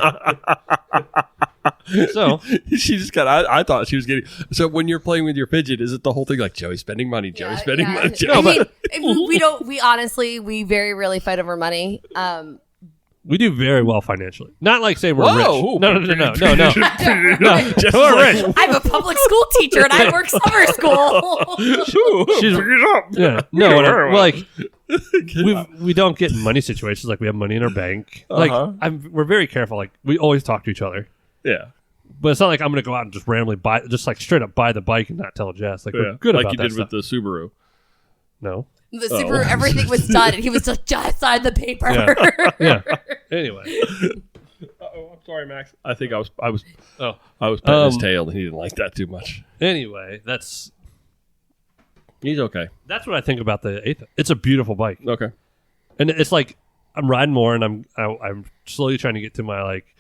[SPEAKER 4] So
[SPEAKER 3] She just got. I thought she was getting. So when you're playing with your fidget, is it the whole thing like Joey's spending money? Joey's spending money.
[SPEAKER 5] We honestly, we very rarely fight over money.
[SPEAKER 4] we do very well financially. Not like saying we're
[SPEAKER 3] Whoa.
[SPEAKER 4] rich. No. No.
[SPEAKER 3] Jess
[SPEAKER 4] We're
[SPEAKER 3] is
[SPEAKER 4] rich.
[SPEAKER 5] I'm a public school teacher and I work summer school.
[SPEAKER 4] She's yeah. No, we're like we don't get in money situations like we have money in our bank. Like we're very careful. Like we always talk to each other.
[SPEAKER 3] Yeah.
[SPEAKER 4] But it's not like I'm going to go out and just randomly buy, just like straight up buy the bike and not tell Jess. Like we're good
[SPEAKER 3] like
[SPEAKER 4] about
[SPEAKER 3] you
[SPEAKER 4] that
[SPEAKER 3] did
[SPEAKER 4] stuff.
[SPEAKER 3] with the Subaru.
[SPEAKER 4] No.
[SPEAKER 5] The Subaru, everything was done, and he was like, "Just sign the paper."
[SPEAKER 4] Yeah. Anyway.
[SPEAKER 3] Oh, I'm sorry, Max. I think I was
[SPEAKER 4] Oh.
[SPEAKER 3] petting his tail, and he didn't like that too much.
[SPEAKER 4] Anyway, that's
[SPEAKER 3] He's okay.
[SPEAKER 4] what I think about the Athos. It's a beautiful bike,
[SPEAKER 3] Okay.
[SPEAKER 4] and it's like I'm riding more, and I'm slowly trying to get to my like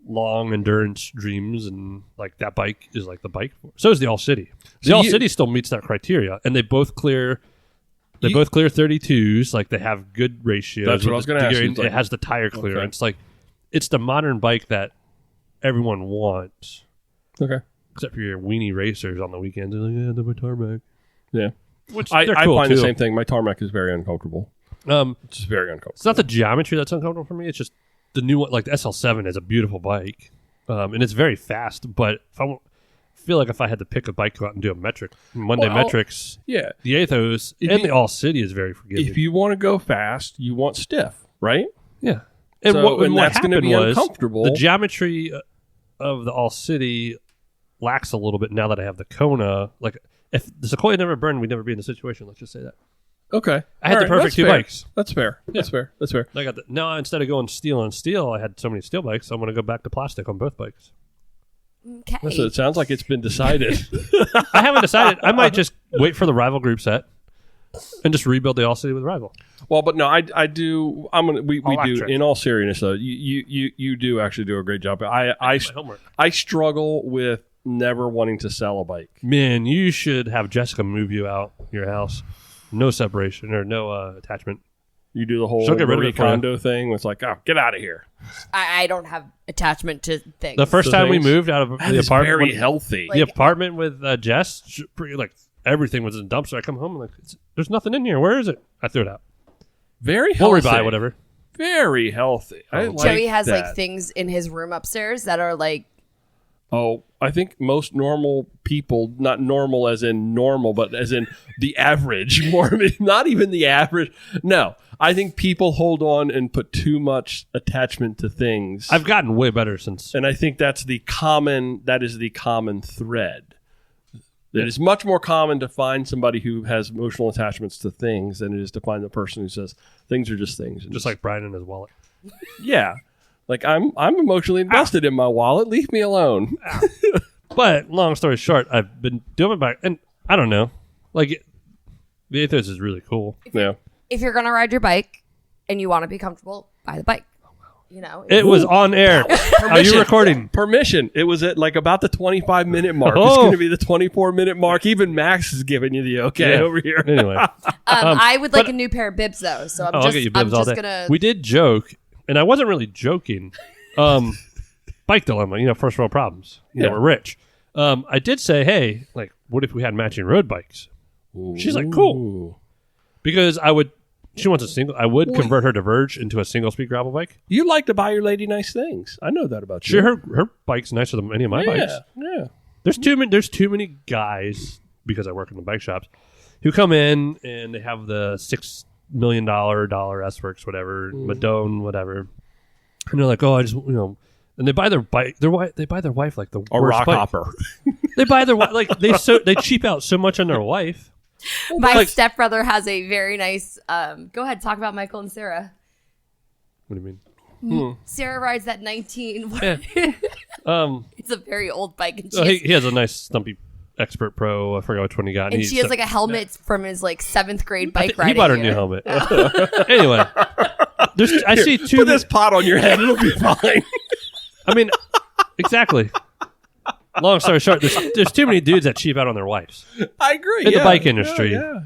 [SPEAKER 4] long endurance dreams, and like that bike is like the bike. So is the All City. The
[SPEAKER 3] So
[SPEAKER 4] All City still meets that criteria, and they both clear. They both clear 32s. Like they have good ratios.
[SPEAKER 3] That's what I was going to ask you.
[SPEAKER 4] It has the tire clearance. Like it's the modern bike that everyone wants.
[SPEAKER 3] Okay.
[SPEAKER 4] Except for your weenie racers on the weekends. They're like, yeah, they're my tarmac.
[SPEAKER 3] Yeah.
[SPEAKER 4] Which
[SPEAKER 3] I
[SPEAKER 4] they're cool
[SPEAKER 3] find
[SPEAKER 4] too.
[SPEAKER 3] the same thing. My tarmac is very uncomfortable. It's just very uncomfortable.
[SPEAKER 4] It's not the geometry that's uncomfortable for me. It's just the new one. Like the SL7 is a beautiful bike, and it's very fast. But I feel like if I had to pick a bike, go out and do a Monday metrics.
[SPEAKER 3] Yeah.
[SPEAKER 4] The Athos and the All City is very forgiving.
[SPEAKER 3] If you want to go fast, you want stiff, right?
[SPEAKER 4] Yeah. And
[SPEAKER 3] So-
[SPEAKER 4] what
[SPEAKER 3] and that's gonna
[SPEAKER 4] happened
[SPEAKER 3] be
[SPEAKER 4] was
[SPEAKER 3] uncomfortable.
[SPEAKER 4] the geometry of the All City lacks a little bit now that I have the Kona. Like, if the Sequoia never burned, we'd never be in the situation. Let's just say that.
[SPEAKER 3] Okay.
[SPEAKER 4] I had the perfect two bikes.
[SPEAKER 3] That's fair. That's fair. That's fair.
[SPEAKER 4] I got now instead of going steel on steel, I had so many steel bikes. So I'm going to go back to plastic on both bikes.
[SPEAKER 5] Okay.
[SPEAKER 3] So it sounds like it's been decided.
[SPEAKER 4] I haven't decided. I might just wait for the rival group set. and just rebuild the All City with Rival.
[SPEAKER 3] Well, but no, I do. We do.
[SPEAKER 4] Electric.
[SPEAKER 3] In all seriousness, though, you do actually do a great job. I struggle with never wanting to sell a bike.
[SPEAKER 4] Man, you should have Jessica move you out your house. No separation or no attachment.
[SPEAKER 3] You do the whole
[SPEAKER 4] She'll get rid of
[SPEAKER 3] Marie
[SPEAKER 4] it for you.
[SPEAKER 3] Kondo thing. It's like, oh, get out of here.
[SPEAKER 5] I don't have attachment to things.
[SPEAKER 4] The first
[SPEAKER 3] So
[SPEAKER 4] time we
[SPEAKER 3] things-
[SPEAKER 4] moved out of
[SPEAKER 3] That
[SPEAKER 4] the
[SPEAKER 3] is
[SPEAKER 4] apartment,
[SPEAKER 3] very healthy.
[SPEAKER 4] the apartment with Jess, like everything was in the dumpster. I come home and like, there's nothing in here. Where is it? I threw it out.
[SPEAKER 3] Very
[SPEAKER 4] We'll
[SPEAKER 3] healthy.
[SPEAKER 4] rebuy whatever.
[SPEAKER 3] Very healthy. I like
[SPEAKER 5] Joey has
[SPEAKER 3] that.
[SPEAKER 5] like things in his room upstairs that are like
[SPEAKER 3] Oh, I think most normal people, not normal as in normal, but as in the average, not even the average. No, I think people hold on and put too much attachment to things.
[SPEAKER 4] I've gotten way better since.
[SPEAKER 3] And I think that is the common thread. It is much more common to find somebody who has emotional attachments to things than it is to find the person who says things are just things. And
[SPEAKER 4] Just like Brian and his wallet.
[SPEAKER 3] yeah. Like I'm emotionally invested in my wallet. Leave me alone.
[SPEAKER 4] But long story short, I've been doing it back, and I don't know. Like the Athos is really cool.
[SPEAKER 3] Yeah.
[SPEAKER 5] if you're gonna ride your bike and you want to be comfortable, buy the bike. You know,
[SPEAKER 4] It was on air. Are you recording?
[SPEAKER 3] Permission. It was at like about the 25-minute mark. It's
[SPEAKER 4] Oh.
[SPEAKER 3] going to be the 24-minute mark. Even Max is giving you the okay
[SPEAKER 4] Yeah.
[SPEAKER 3] over here.
[SPEAKER 4] Anyway,
[SPEAKER 5] I would like a new pair of bibs though, so
[SPEAKER 4] I'll get you bibs all day.
[SPEAKER 5] gonna.
[SPEAKER 4] We did joke, and I wasn't really joking. Bike dilemma, first world problems.
[SPEAKER 3] Yeah.
[SPEAKER 4] We're rich. I did say, hey, like, what if we had matching road bikes? She's like, cool. Because she wants a single. I would convert her Diverge into a single speed gravel bike.
[SPEAKER 3] You like to buy your lady nice things. I know that about you.
[SPEAKER 4] Sure, her bike's nicer than any of my bikes.
[SPEAKER 3] Yeah.
[SPEAKER 4] There's too many guys, because I work in the bike shops, who come in and they have the $6 million S-Works, whatever, Madone, whatever, and they're like, oh, I just and they buy their bike. They buy their wife like the
[SPEAKER 3] A
[SPEAKER 4] worst
[SPEAKER 3] rock
[SPEAKER 4] bike.
[SPEAKER 3] hopper.
[SPEAKER 4] They buy their they they cheap out so much on their wife.
[SPEAKER 5] My stepbrother has a very nice. Go ahead, talk about Michael and Sarah.
[SPEAKER 4] What do you mean?
[SPEAKER 5] Sarah rides that 19.
[SPEAKER 4] Yeah.
[SPEAKER 5] It's a very old bike, and
[SPEAKER 4] He has a nice stumpy Expert Pro. I forgot which one he got.
[SPEAKER 5] and she has like a helmet from his like 7th grade bike riding.
[SPEAKER 4] He bought her a
[SPEAKER 5] year.
[SPEAKER 4] new helmet. Anyway, I see two.
[SPEAKER 3] Put this pot on your head. It'll be fine.
[SPEAKER 4] I mean, exactly. Long story short, there's too many dudes that cheap out on their wives
[SPEAKER 3] I agree.
[SPEAKER 4] in the bike industry.
[SPEAKER 3] Yeah.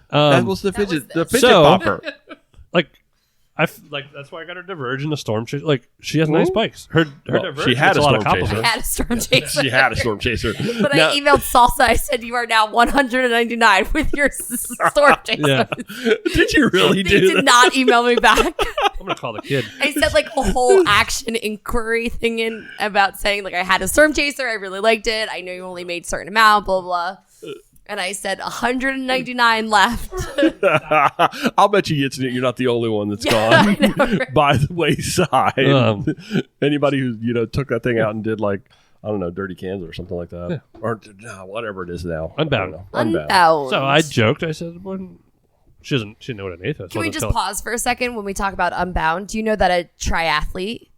[SPEAKER 3] That was the fidget
[SPEAKER 4] So-
[SPEAKER 3] popper.
[SPEAKER 4] Like, that's why I got her Diverge and the Storm Chaser. Like, she has nice bikes. Her
[SPEAKER 3] Well,
[SPEAKER 4] Diverge
[SPEAKER 3] she had
[SPEAKER 4] gets
[SPEAKER 3] a
[SPEAKER 4] a lot of
[SPEAKER 3] Storm Chaser.
[SPEAKER 4] compliments.
[SPEAKER 5] Had a storm chaser.
[SPEAKER 3] She had a storm chaser.
[SPEAKER 5] But
[SPEAKER 3] Now-
[SPEAKER 5] I emailed Salsa. I said, "You are now 199 with your storm chaser."
[SPEAKER 4] Yeah,
[SPEAKER 3] Did you really
[SPEAKER 5] They
[SPEAKER 3] do
[SPEAKER 5] did
[SPEAKER 3] that?
[SPEAKER 5] not email me back.
[SPEAKER 4] I'm gonna call the kid.
[SPEAKER 5] I said like a whole action inquiry thing in about saying like I had a storm chaser. I really liked it. I know you only made certain amount. Blah blah. And I said 199 left.
[SPEAKER 3] I'll bet you you're not the only one that's
[SPEAKER 5] Yeah,
[SPEAKER 3] gone
[SPEAKER 5] I know, right?
[SPEAKER 3] by the wayside. Anybody who
[SPEAKER 4] Uh,
[SPEAKER 3] took that thing out and did like I don't know dirty cans or something like that, or whatever it is now.
[SPEAKER 4] Unbound.
[SPEAKER 3] I don't know. Unbound.
[SPEAKER 5] Unbound.
[SPEAKER 4] So I joked. I said, well, she didn't know what an Athos was.
[SPEAKER 5] Can we just
[SPEAKER 4] until-
[SPEAKER 5] pause for a second when we talk about Unbound? Do you know that a triathlete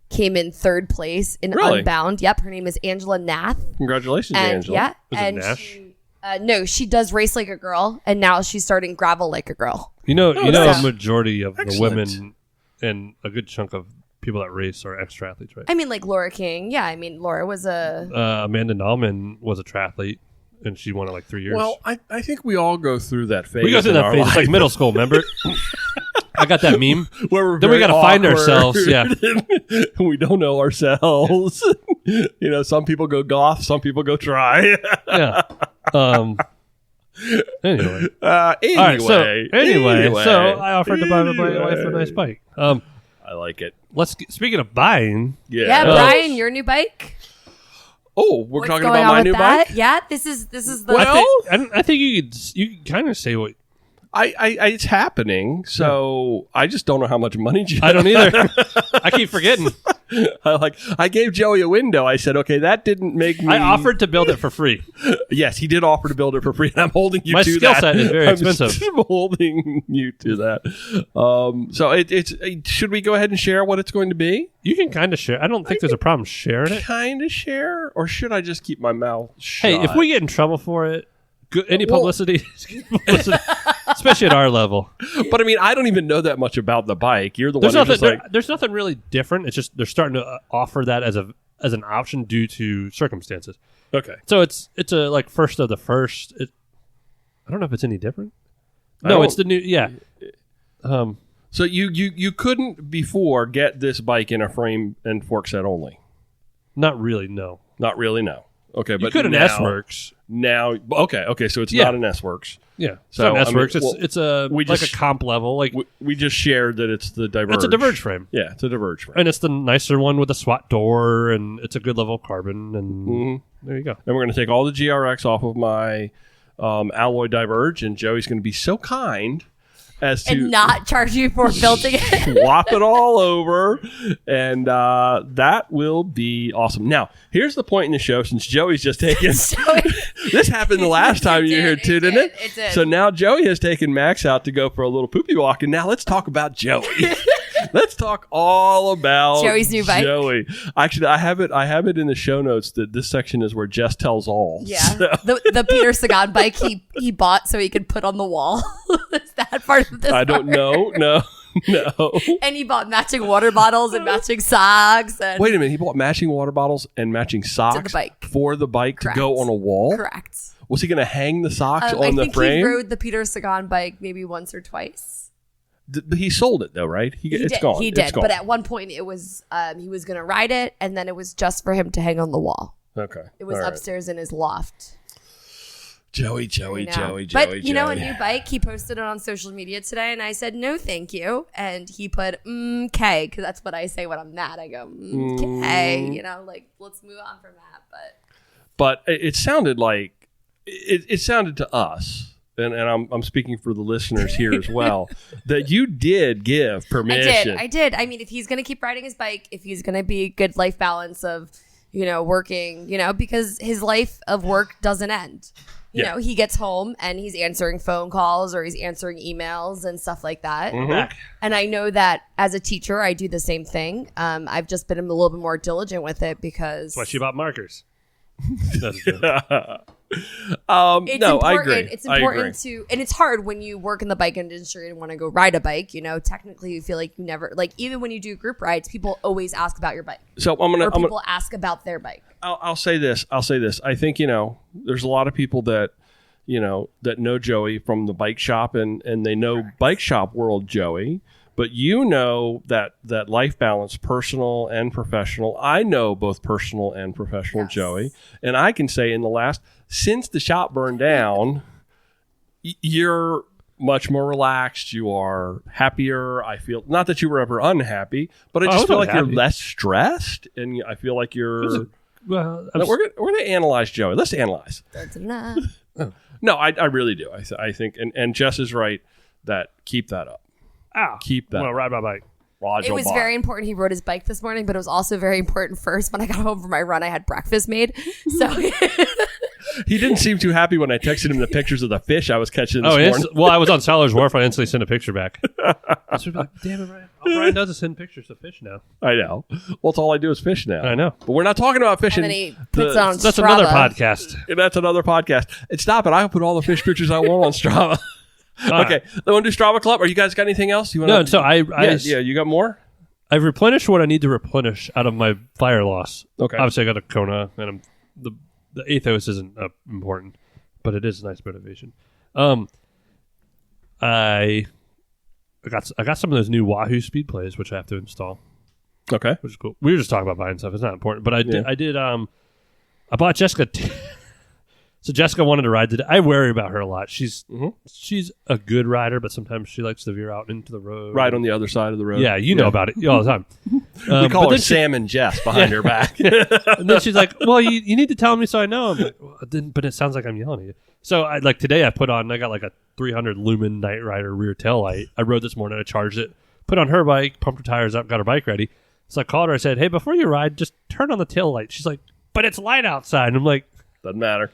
[SPEAKER 5] came in 3rd place in
[SPEAKER 3] Really?
[SPEAKER 5] Unbound? Yep, her name is Angela Nath.
[SPEAKER 3] Congratulations,
[SPEAKER 5] And
[SPEAKER 3] Angela.
[SPEAKER 5] yeah,
[SPEAKER 4] Was it
[SPEAKER 5] and
[SPEAKER 4] Nash?
[SPEAKER 5] no, she does race like a girl, and now she's starting gravel like a girl.
[SPEAKER 4] a majority of
[SPEAKER 3] Excellent.
[SPEAKER 4] the women and a good chunk of people that race are ex-triathletes, right?
[SPEAKER 5] I mean, like Laura King. Yeah, I mean, Laura was a.
[SPEAKER 4] Amanda Nauman was a triathlete, and she won it like 3 years.
[SPEAKER 3] Well, I think we all go through that phase.
[SPEAKER 4] we go through
[SPEAKER 3] in
[SPEAKER 4] that
[SPEAKER 3] our
[SPEAKER 4] phase. It's
[SPEAKER 3] life
[SPEAKER 4] like middle school, remember? I got that meme.
[SPEAKER 3] where we're
[SPEAKER 4] Then we
[SPEAKER 3] very
[SPEAKER 4] gotta find
[SPEAKER 3] awkward.
[SPEAKER 4] ourselves, yeah.
[SPEAKER 3] We don't know ourselves. Some people go goth, some people go try.
[SPEAKER 4] Yeah. Anyway.
[SPEAKER 3] Anyway,
[SPEAKER 4] All right. So I offered to buy my wife a nice bike.
[SPEAKER 3] I like it.
[SPEAKER 4] Speaking of buying,
[SPEAKER 5] Yeah,
[SPEAKER 3] Yeah.
[SPEAKER 5] Brian, your new bike.
[SPEAKER 3] Oh, we're
[SPEAKER 5] What's
[SPEAKER 3] talking
[SPEAKER 5] going
[SPEAKER 3] about
[SPEAKER 5] on
[SPEAKER 3] my
[SPEAKER 5] with
[SPEAKER 3] new
[SPEAKER 5] that?
[SPEAKER 3] bike.
[SPEAKER 5] Yeah, this is the.
[SPEAKER 3] Well,
[SPEAKER 4] I think you could kind of say what
[SPEAKER 3] I it's happening. So I just don't know how much money.
[SPEAKER 4] I don't either. I keep forgetting.
[SPEAKER 3] I gave Joey a window. I said, okay, that didn't make me.
[SPEAKER 4] I offered to build it for free.
[SPEAKER 3] Yes, he did offer to build it for free, and I'm holding you
[SPEAKER 4] My
[SPEAKER 3] to
[SPEAKER 4] skill
[SPEAKER 3] that.
[SPEAKER 4] set is very expensive.
[SPEAKER 3] I'm holding you to that. So it's should we go ahead and share what it's going to be?
[SPEAKER 4] You can kind of share. I don't think there's a problem sharing it.
[SPEAKER 3] Kind of share, or should I just keep my mouth shut?
[SPEAKER 4] Hey, if we get in trouble for it, Good, any publicity, especially at our level.
[SPEAKER 3] But I mean, I don't even know that much about the bike. You're the one who's just
[SPEAKER 4] there's nothing really different. It's just they're starting to offer that as an option due to circumstances.
[SPEAKER 3] okay.
[SPEAKER 4] So it's a like first of the first. I don't know if it's any different. No, it's the new. Yeah.
[SPEAKER 3] So you couldn't before get this bike in a frame and fork set only.
[SPEAKER 4] Not really. No.
[SPEAKER 3] Not really. No. Okay,
[SPEAKER 4] You
[SPEAKER 3] but
[SPEAKER 4] could in
[SPEAKER 3] now,
[SPEAKER 4] S-Works.
[SPEAKER 3] Now, okay, so it's
[SPEAKER 4] Yeah.
[SPEAKER 3] not an S-Works.
[SPEAKER 4] Yeah.
[SPEAKER 3] So,
[SPEAKER 4] So S-Works.
[SPEAKER 3] I mean,
[SPEAKER 4] It's a
[SPEAKER 3] we
[SPEAKER 4] like
[SPEAKER 3] just-
[SPEAKER 4] a comp level. Like
[SPEAKER 3] We just shared that it's the Diverge.
[SPEAKER 4] it's a Diverge frame.
[SPEAKER 3] Yeah, it's a Diverge frame.
[SPEAKER 4] And it's the nicer one with the SWAT door, and it's a good level of carbon, and
[SPEAKER 3] Mhm.
[SPEAKER 4] there you go.
[SPEAKER 3] And we're going to take all the GRX off of my alloy Diverge, and Joey's going to be so kind as to
[SPEAKER 5] And not charge you for building it.
[SPEAKER 3] swap it all over, and that will be awesome. Now, here's the point in the show, since Joey's just taken... This happened the last time you were here, too, didn't it?
[SPEAKER 5] It did.
[SPEAKER 3] So now Joey has taken Max out to go for a little poopy walk, and now let's talk about Joey. Let's talk all about
[SPEAKER 5] Joey's new bike.
[SPEAKER 3] Joey. Actually, I have it in the show notes that this section is where Jess tells all.
[SPEAKER 5] Yeah,
[SPEAKER 3] So-
[SPEAKER 5] the Peter Sagan bike he bought so he could put on the wall. Is that part of this?
[SPEAKER 3] I don't know. No.
[SPEAKER 5] And he bought matching water bottles and matching socks. And
[SPEAKER 3] Wait a minute. He bought matching water bottles and matching socks
[SPEAKER 5] bike.
[SPEAKER 3] for the bike
[SPEAKER 5] Correct.
[SPEAKER 3] to go on a wall.
[SPEAKER 5] Correct.
[SPEAKER 3] Was he going to hang the socks
[SPEAKER 5] I
[SPEAKER 3] on the
[SPEAKER 5] think
[SPEAKER 3] frame?
[SPEAKER 5] he rode the Peter Sagan bike maybe once or twice.
[SPEAKER 3] He sold it though, right? It's
[SPEAKER 5] did.
[SPEAKER 3] gone.
[SPEAKER 5] He
[SPEAKER 3] It's
[SPEAKER 5] did.
[SPEAKER 3] gone.
[SPEAKER 5] But at one point, it was he was going to ride it, and then it was just for him to hang on the wall.
[SPEAKER 3] Okay.
[SPEAKER 5] It was
[SPEAKER 3] All right.
[SPEAKER 5] upstairs in his loft.
[SPEAKER 3] Joey.
[SPEAKER 5] But you know, a new bike. He posted it on social media today, and I said no, thank you. And he put K, because that's what I say when I'm mad. I go K. You know, like let's move on from that.
[SPEAKER 3] But it sounded like it sounded to us, and I'm speaking for the listeners here as well, that you did give permission.
[SPEAKER 5] I did. I mean, if he's going to keep riding his bike, if he's going to be a good life balance of, working, because his life of work doesn't end. You know, he gets home and he's answering phone calls or he's answering emails and stuff like that.
[SPEAKER 3] Mhm.
[SPEAKER 5] And I know that as a teacher, I do the same thing. I've just been a little bit more diligent with it because
[SPEAKER 4] That's why she bought markers. That's a joke.
[SPEAKER 5] it's
[SPEAKER 3] no,
[SPEAKER 5] important.
[SPEAKER 3] I agree.
[SPEAKER 5] It's
[SPEAKER 3] I
[SPEAKER 5] important
[SPEAKER 3] agree.
[SPEAKER 5] to, and it's hard when you work in the bike industry and want to go ride a bike. Technically, you feel like you never, like even when you do group rides, people always ask about your bike,
[SPEAKER 3] So
[SPEAKER 5] or people ask about their bike.
[SPEAKER 3] I'll say this. I think, there's a lot of people that, that know Joey from the bike shop and they know bike shop world Joey, but that life balance, personal and professional. I know both personal and professional
[SPEAKER 5] Yes.
[SPEAKER 3] Joey. And I can say since the shop burned down, you're much more relaxed. You are happier. I feel, not that you were ever unhappy, but I
[SPEAKER 4] I
[SPEAKER 3] just
[SPEAKER 4] was
[SPEAKER 3] feel like
[SPEAKER 4] unhappy.
[SPEAKER 3] you're less stressed. And I feel like you're...
[SPEAKER 4] Well,
[SPEAKER 3] No, we're gonna analyze Joey. Let's analyze.
[SPEAKER 5] Da-da-da.
[SPEAKER 3] No, I really do. I think, and Jess is right that keep that up. Keep that.
[SPEAKER 4] I'm gonna ride my bike.
[SPEAKER 5] It was very important he rode his bike this morning, but it was also very important first when I got home from my run, I had breakfast made. So
[SPEAKER 3] He didn't seem too happy when I texted him the pictures of the fish I was catching this morning.
[SPEAKER 4] Well, I was on Sellers Wharf. I instantly sent a picture back. I was like, damn it, Ryan. All Ryan does is send pictures of fish now.
[SPEAKER 3] I know. Well, it's all I do is fish now.
[SPEAKER 4] I know.
[SPEAKER 3] But we're not talking about fishing.
[SPEAKER 5] and then he puts it on
[SPEAKER 4] That's
[SPEAKER 5] Strava.
[SPEAKER 4] another podcast.
[SPEAKER 3] That's another podcast. And stop it. I'll put all the fish pictures I want on Strava.
[SPEAKER 4] All
[SPEAKER 3] Okay. I want to do Strava Club. Or you guys got anything else? You want
[SPEAKER 4] No, so
[SPEAKER 3] yeah, you got more?
[SPEAKER 4] I've replenished what I need to replenish out of my fire loss.
[SPEAKER 3] Okay.
[SPEAKER 4] Obviously, I got a Kona, and the ethos isn't important, but it is a nice motivation. I got some of those new Wahoo speed plays, which I have to install,
[SPEAKER 3] Okay.
[SPEAKER 4] which is cool. We were just talking about buying stuff; it's not important, but
[SPEAKER 3] Yeah.
[SPEAKER 4] I did. I bought Jessica. So Jessica wanted to ride today. I worry about her a lot. She's a good rider, but sometimes she likes to veer out into the road.
[SPEAKER 3] Right on the other side of the road.
[SPEAKER 4] Yeah, you know about it all the time.
[SPEAKER 3] We call
[SPEAKER 4] but
[SPEAKER 3] her
[SPEAKER 4] then
[SPEAKER 3] Sam and Jess behind her back.
[SPEAKER 4] And then she's like, "Well, you need to tell me so I know." I'm like, well, but it sounds like I'm yelling at you. So today I got like a 300 lumen Night Rider rear tail light. I rode this morning. I charged it, put on her bike, pumped her tires up, got her bike ready. So I called her. I said, "Hey, before you ride, just turn on the tail light." She's like, "But it's light outside." And I'm like,
[SPEAKER 3] Doesn't matter.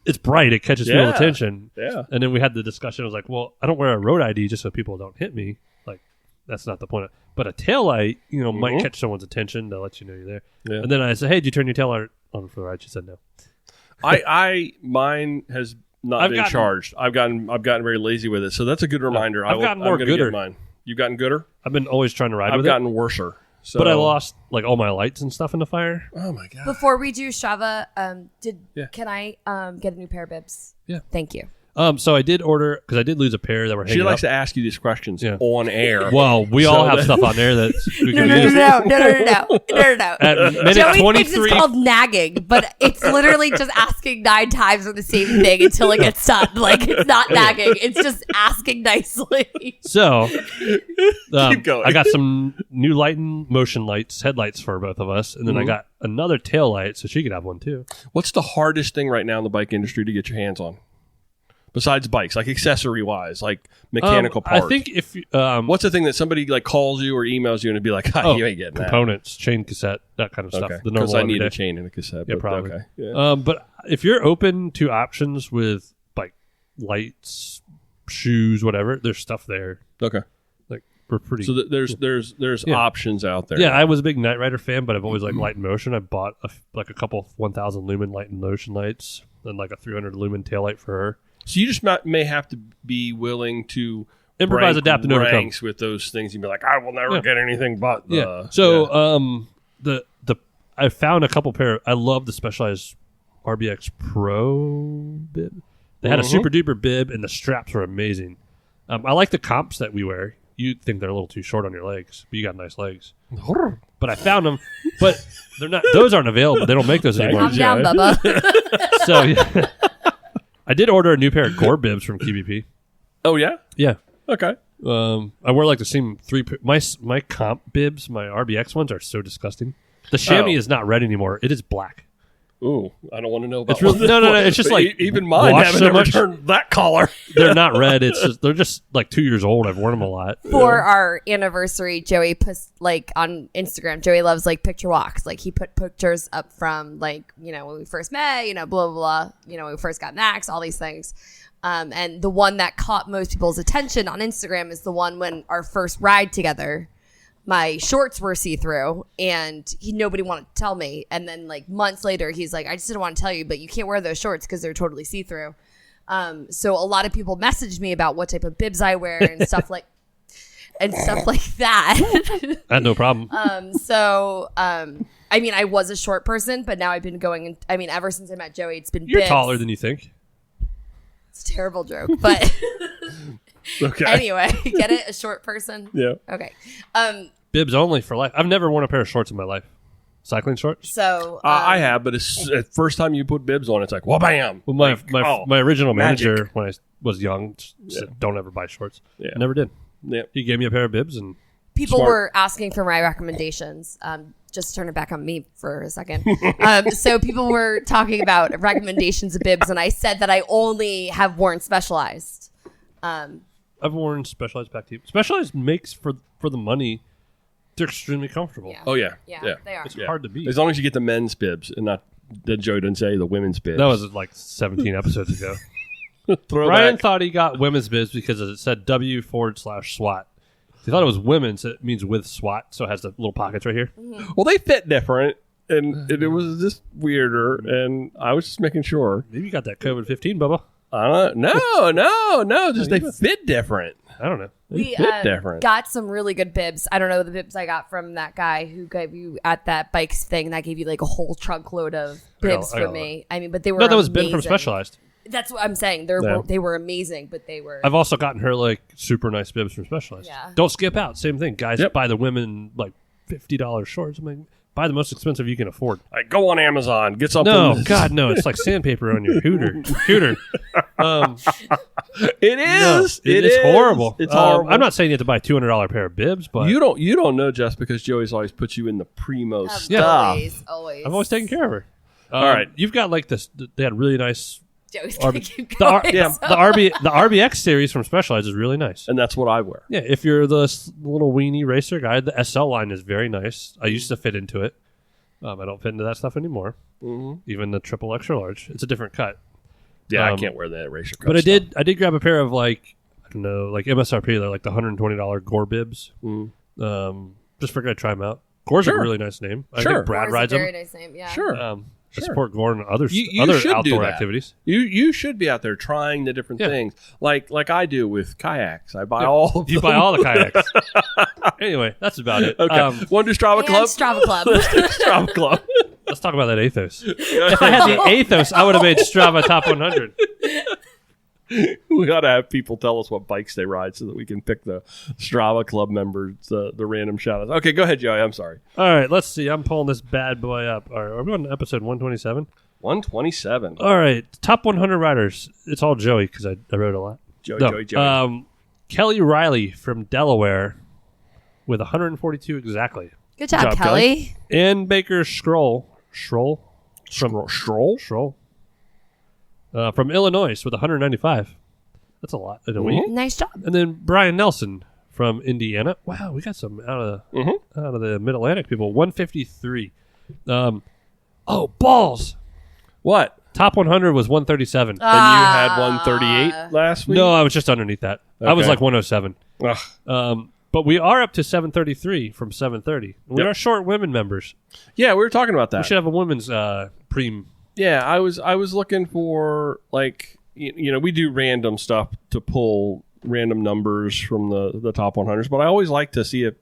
[SPEAKER 4] "It's bright. It catches people's
[SPEAKER 3] Yeah.
[SPEAKER 4] attention."
[SPEAKER 3] Yeah.
[SPEAKER 4] And then we had the discussion. I was like, "Well, I don't wear a road ID just so people don't hit me. Like, that's not the point. But a tail light, might catch someone's attention to let you know you're there."
[SPEAKER 3] Yeah.
[SPEAKER 4] And then I said, "Hey, did you turn your tail light on for the ride?" She said, "No."
[SPEAKER 3] Mine has not being charged. I've gotten very lazy with it. So that's a good reminder.
[SPEAKER 4] I've gotten more gooder.
[SPEAKER 3] Mine. You've gotten gooder?
[SPEAKER 4] I've been always trying to ride with it.
[SPEAKER 3] I've gotten worser. So.
[SPEAKER 4] But I lost like all my lights and stuff in the fire.
[SPEAKER 3] Oh my god!
[SPEAKER 5] Before we do Strava, can I get a new pair of bibs?
[SPEAKER 4] Yeah.
[SPEAKER 5] Thank you.
[SPEAKER 4] So I did order because I did lose a pair that were hanging
[SPEAKER 3] She likes
[SPEAKER 4] up.
[SPEAKER 3] to ask you these questions on air.
[SPEAKER 4] Well, we all have stuff on there that we can use.
[SPEAKER 5] No.
[SPEAKER 4] At minute
[SPEAKER 5] Joey
[SPEAKER 4] 23,
[SPEAKER 5] thinks it's called nagging, but it's literally just asking 9 times for the same thing until it gets done. Like, it's not nagging. It's just asking nicely.
[SPEAKER 4] So,
[SPEAKER 3] Keep going.
[SPEAKER 4] I got some new motion lights, headlights for both of us, and then I got another tail light so she could have one too.
[SPEAKER 3] What's the hardest thing right now in the bike industry to get your hands on? Besides bikes, like accessory-wise, like mechanical parts.
[SPEAKER 4] I think if
[SPEAKER 3] what's the thing that somebody like calls you or emails you and it'd be like, you ain't getting
[SPEAKER 4] components, chain cassette, that kind of stuff.
[SPEAKER 3] Okay.
[SPEAKER 4] The normal
[SPEAKER 3] Because I need
[SPEAKER 4] everyday.
[SPEAKER 3] a chain and a cassette.
[SPEAKER 4] Yeah,
[SPEAKER 3] but
[SPEAKER 4] probably.
[SPEAKER 3] Okay. Yeah.
[SPEAKER 4] But if you're open to options with like lights, shoes, whatever, there's stuff there.
[SPEAKER 3] Okay.
[SPEAKER 4] Like we're pretty.
[SPEAKER 3] So there's options out there.
[SPEAKER 4] Yeah, I was a big Night Rider fan, but I've always liked Light in Motion. I bought a couple 1,000 lumen Light in Motion lights and like a 300 lumen tail light for her. So
[SPEAKER 3] you just may have to be willing to
[SPEAKER 4] improvise, adapt, and overcome
[SPEAKER 3] ranks with those things. You'd be like, I will never get anything but the.
[SPEAKER 4] So I found a couple pair. I love the Specialized RBX Pro bib. They had a super duper bib, and the straps were amazing. I like the comps that we wear. You think they're a little too short on your legs, but you got nice legs. But I found them, but they're not. Those aren't available. They don't make those anymore.
[SPEAKER 5] Calm down, Bubba.
[SPEAKER 4] So yeah. I did order a new pair of Gore bibs from QBP.
[SPEAKER 3] Oh yeah,
[SPEAKER 4] yeah.
[SPEAKER 3] Okay.
[SPEAKER 4] I wear like the same my comp bibs. My RBX ones are so disgusting. The chamois is not red anymore. It is black.
[SPEAKER 3] Ooh, I don't want to know about.
[SPEAKER 4] It's really, no. It's just like
[SPEAKER 3] even mine haven't ever turned that color.
[SPEAKER 4] They're not red. They're just like 2 years old. I've worn them a lot.
[SPEAKER 5] For our anniversary, Joey put like on Instagram. Joey loves like picture walks. Like he put pictures up from like when we first met. Blah blah blah. When we first got Max. All these things. And the one that caught most people's attention on Instagram is the one when our first ride together. My shorts were see-through, and nobody wanted to tell me. And then, like, months later, he's like, I just didn't want to tell you, but you can't wear those shorts because they're totally see-through. So a lot of people messaged me about what type of bibs I wear and stuff like that.
[SPEAKER 4] I had no problem.
[SPEAKER 5] I mean, I was a short person, but now I've been going, ever since I met Joey, it's been
[SPEAKER 4] You're
[SPEAKER 5] bibs.
[SPEAKER 4] taller than you think.
[SPEAKER 5] It's a terrible joke, but...
[SPEAKER 3] Okay.
[SPEAKER 5] Anyway, get it? A short person?
[SPEAKER 3] Yeah.
[SPEAKER 5] Okay.
[SPEAKER 4] Bibs only for life. I've never worn a pair of shorts in my life. Cycling shorts?
[SPEAKER 5] So
[SPEAKER 3] I have, but it's the first time you put bibs on, it's like, wha-bam.
[SPEAKER 4] Well, my original manager
[SPEAKER 3] magic.
[SPEAKER 4] when I was young said, don't ever buy shorts.
[SPEAKER 3] Yeah.
[SPEAKER 4] I never did.
[SPEAKER 3] Yeah.
[SPEAKER 4] He gave me a pair of bibs and
[SPEAKER 5] people
[SPEAKER 3] Smart.
[SPEAKER 5] were asking for my recommendations. Just turn it back on me for a second. So people were talking about recommendations of bibs, and I said that I only have worn Specialized.
[SPEAKER 4] I've worn Specialized back team. Specialized makes for the money. They're extremely comfortable.
[SPEAKER 5] Yeah.
[SPEAKER 3] Oh yeah,
[SPEAKER 5] Yeah, they are.
[SPEAKER 4] It's hard to beat.
[SPEAKER 3] As long as you get the men's bibs and not that Joe didn't say the women's bibs.
[SPEAKER 4] That was like 17 episodes ago.
[SPEAKER 3] Throwback.
[SPEAKER 4] Ryan thought he got women's bibs because it said W/SWAT. He thought it was women's. So it means with SWAT, so it has the little pockets right here.
[SPEAKER 3] Well, they fit different, and it was just weirder. And I was just making sure.
[SPEAKER 4] Maybe you got that COVID-15, Bubba.
[SPEAKER 3] No. Just they fit different.
[SPEAKER 4] I don't know.
[SPEAKER 5] We
[SPEAKER 3] fit different.
[SPEAKER 5] got some really good bibs. I don't know the bibs I got from that guy who gave you at that bikes thing that gave you like a whole trunk load of bibs
[SPEAKER 4] I
[SPEAKER 5] for
[SPEAKER 4] got
[SPEAKER 5] me. I mean, but they were
[SPEAKER 4] No, that was
[SPEAKER 5] amazing.
[SPEAKER 4] Ben from Specialized.
[SPEAKER 5] That's what I'm saying. They were amazing, but they were.
[SPEAKER 4] I've also gotten her like super nice bibs from Specialized.
[SPEAKER 5] Yeah.
[SPEAKER 4] Don't skip out. Same thing. Guys
[SPEAKER 3] Yep.
[SPEAKER 4] buy the women like $50 shorts. I'm like, buy the most expensive you can afford.
[SPEAKER 3] Like, go on Amazon, get something.
[SPEAKER 4] No, God, no. It's like sandpaper on your hooter.
[SPEAKER 3] It is.
[SPEAKER 4] No, it's horrible.
[SPEAKER 3] It's horrible.
[SPEAKER 4] I'm not saying you have to buy a $200 pair of bibs, but
[SPEAKER 3] You don't know Jess because Joey's always put you in the primo stuff.
[SPEAKER 5] Always.
[SPEAKER 4] I've always taken care of her.
[SPEAKER 3] All right.
[SPEAKER 4] You've got like this. They had really nice.
[SPEAKER 5] Joey's
[SPEAKER 4] RB
[SPEAKER 5] gonna keep
[SPEAKER 4] the,
[SPEAKER 5] going.
[SPEAKER 4] the RBX series from Specialized is really nice.
[SPEAKER 3] And that's what I wear.
[SPEAKER 4] Yeah, if you're the little weenie racer guy, the SL line is very nice. I used to fit into it. I don't fit into that stuff anymore.
[SPEAKER 3] Mm-hmm.
[SPEAKER 4] Even the triple extra large, it's a different cut.
[SPEAKER 3] Yeah, I can't wear that racer cut
[SPEAKER 4] But I
[SPEAKER 3] stuff.
[SPEAKER 4] did grab a pair of like I don't know, like MSRP. They're like the $120 Gore bibs. Just figured I'd try them out. Gore's a
[SPEAKER 3] Sure.
[SPEAKER 4] really nice name. I
[SPEAKER 3] Sure.
[SPEAKER 4] think Brad
[SPEAKER 5] Gore's
[SPEAKER 4] rides
[SPEAKER 5] a very
[SPEAKER 4] them.
[SPEAKER 5] nice name. Yeah.
[SPEAKER 3] Sure.
[SPEAKER 4] support Gordon and other
[SPEAKER 3] You
[SPEAKER 4] other
[SPEAKER 3] should do
[SPEAKER 4] outdoor
[SPEAKER 3] that.
[SPEAKER 4] activities.
[SPEAKER 3] You should be out there trying the different things, like I do with kayaks. I buy all of
[SPEAKER 4] You
[SPEAKER 3] them.
[SPEAKER 4] buy all the kayaks. Anyway, that's about it.
[SPEAKER 3] Okay, want to do Strava
[SPEAKER 5] And
[SPEAKER 3] Club?
[SPEAKER 5] Strava Club.
[SPEAKER 3] Strava Club.
[SPEAKER 4] Let's talk about that Athos. If I had the Athos, I would have made Strava top 100.
[SPEAKER 3] We got to have people tell us what bikes they ride so that we can pick the Strava Club members, the random shout-outs. Okay, go ahead, Joey. I'm sorry.
[SPEAKER 4] All right, let's see. I'm pulling this bad boy up. All right, are we on episode 127?
[SPEAKER 3] 127.
[SPEAKER 4] All right, top 100 riders. It's all Joey because I wrote a lot.
[SPEAKER 3] Joey.
[SPEAKER 4] Kelly Riley from Delaware with 142 exactly.
[SPEAKER 5] Good job,
[SPEAKER 3] job,
[SPEAKER 5] Kelly.
[SPEAKER 4] Ann Baker Schroll from Illinois with 195. That's a lot in a week.
[SPEAKER 5] Nice job.
[SPEAKER 4] And then Brian Nelson from Indiana. Wow, we got some out of the Mid Atlantic people. 153. Balls.
[SPEAKER 3] What?
[SPEAKER 4] Top 100 was 137.
[SPEAKER 3] And you had 138 last week?
[SPEAKER 4] No, I was just underneath that. I was
[SPEAKER 3] Okay.
[SPEAKER 4] like 107.
[SPEAKER 3] Ugh.
[SPEAKER 4] But we are up to 733 from 730. We
[SPEAKER 3] Yep.
[SPEAKER 4] are short women members.
[SPEAKER 3] Yeah, we were talking about
[SPEAKER 4] We
[SPEAKER 3] that.
[SPEAKER 4] should have a women's preem.
[SPEAKER 3] Yeah, I was looking for, like, we do random stuff to pull random numbers from the top 100s, but I always like to see if,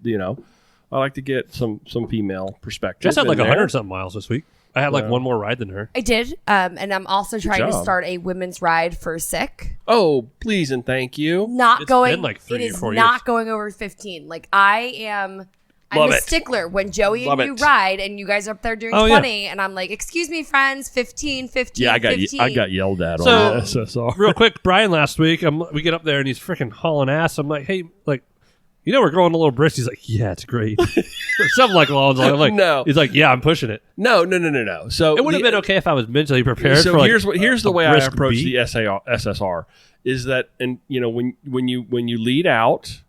[SPEAKER 3] I like to get some female perspective.
[SPEAKER 4] Jess had
[SPEAKER 3] in
[SPEAKER 4] like
[SPEAKER 3] there.
[SPEAKER 4] 100 something miles this week. I had like
[SPEAKER 3] Yeah.
[SPEAKER 4] one more ride than her.
[SPEAKER 5] I did. And I'm also trying to
[SPEAKER 3] job.
[SPEAKER 5] start a women's ride for sick.
[SPEAKER 3] Oh, please and thank you.
[SPEAKER 5] Not
[SPEAKER 4] It's
[SPEAKER 5] going.
[SPEAKER 4] been like 3
[SPEAKER 5] it
[SPEAKER 4] or
[SPEAKER 5] is
[SPEAKER 4] 4
[SPEAKER 5] not
[SPEAKER 4] years.
[SPEAKER 5] going over 15. Like I'm
[SPEAKER 3] Love
[SPEAKER 5] a
[SPEAKER 3] it.
[SPEAKER 5] stickler when Joey
[SPEAKER 3] Love
[SPEAKER 5] and you
[SPEAKER 3] it.
[SPEAKER 5] ride and you guys are up there doing
[SPEAKER 4] Oh, yeah.
[SPEAKER 5] 20 and I'm like, excuse me, friends, 15, 15,
[SPEAKER 3] Yeah, I got
[SPEAKER 5] 15.
[SPEAKER 3] yelled at
[SPEAKER 4] So-
[SPEAKER 3] on the SSR.
[SPEAKER 4] Real quick, Brian last week, we get up there and he's freaking hauling ass. I'm like, hey, we're going a little brisk. He's like, yeah, it's great. Something like along those lines. I'm like,
[SPEAKER 3] No.
[SPEAKER 4] He's like, yeah, I'm pushing it.
[SPEAKER 3] No. So
[SPEAKER 4] It would have been okay if I was mentally prepared.
[SPEAKER 3] So
[SPEAKER 4] for like
[SPEAKER 3] here's the
[SPEAKER 4] a
[SPEAKER 3] way I
[SPEAKER 4] brisk
[SPEAKER 3] approach
[SPEAKER 4] beat.
[SPEAKER 3] the SSR is that, and when you lead out,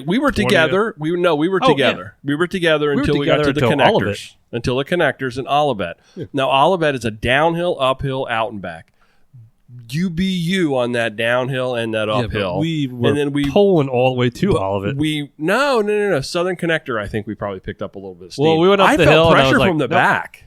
[SPEAKER 3] we were
[SPEAKER 4] 20
[SPEAKER 3] together. We were
[SPEAKER 4] Oh,
[SPEAKER 3] together. We were together until we got to the
[SPEAKER 4] together until Olivet.
[SPEAKER 3] connectors. Until the connectors in Olivet. Now Olivet is a downhill, uphill, out and back. You be you on that downhill and that
[SPEAKER 4] Yeah,
[SPEAKER 3] uphill.
[SPEAKER 4] but we were
[SPEAKER 3] and then we
[SPEAKER 4] pulling all the way to all of it.
[SPEAKER 3] No. Southern Connector. I think we probably picked up a little bit of steam.
[SPEAKER 4] Well, we went up
[SPEAKER 3] I
[SPEAKER 4] the
[SPEAKER 3] felt
[SPEAKER 4] hill and I was
[SPEAKER 3] pressure
[SPEAKER 4] like,
[SPEAKER 3] from the
[SPEAKER 4] nope.
[SPEAKER 3] back.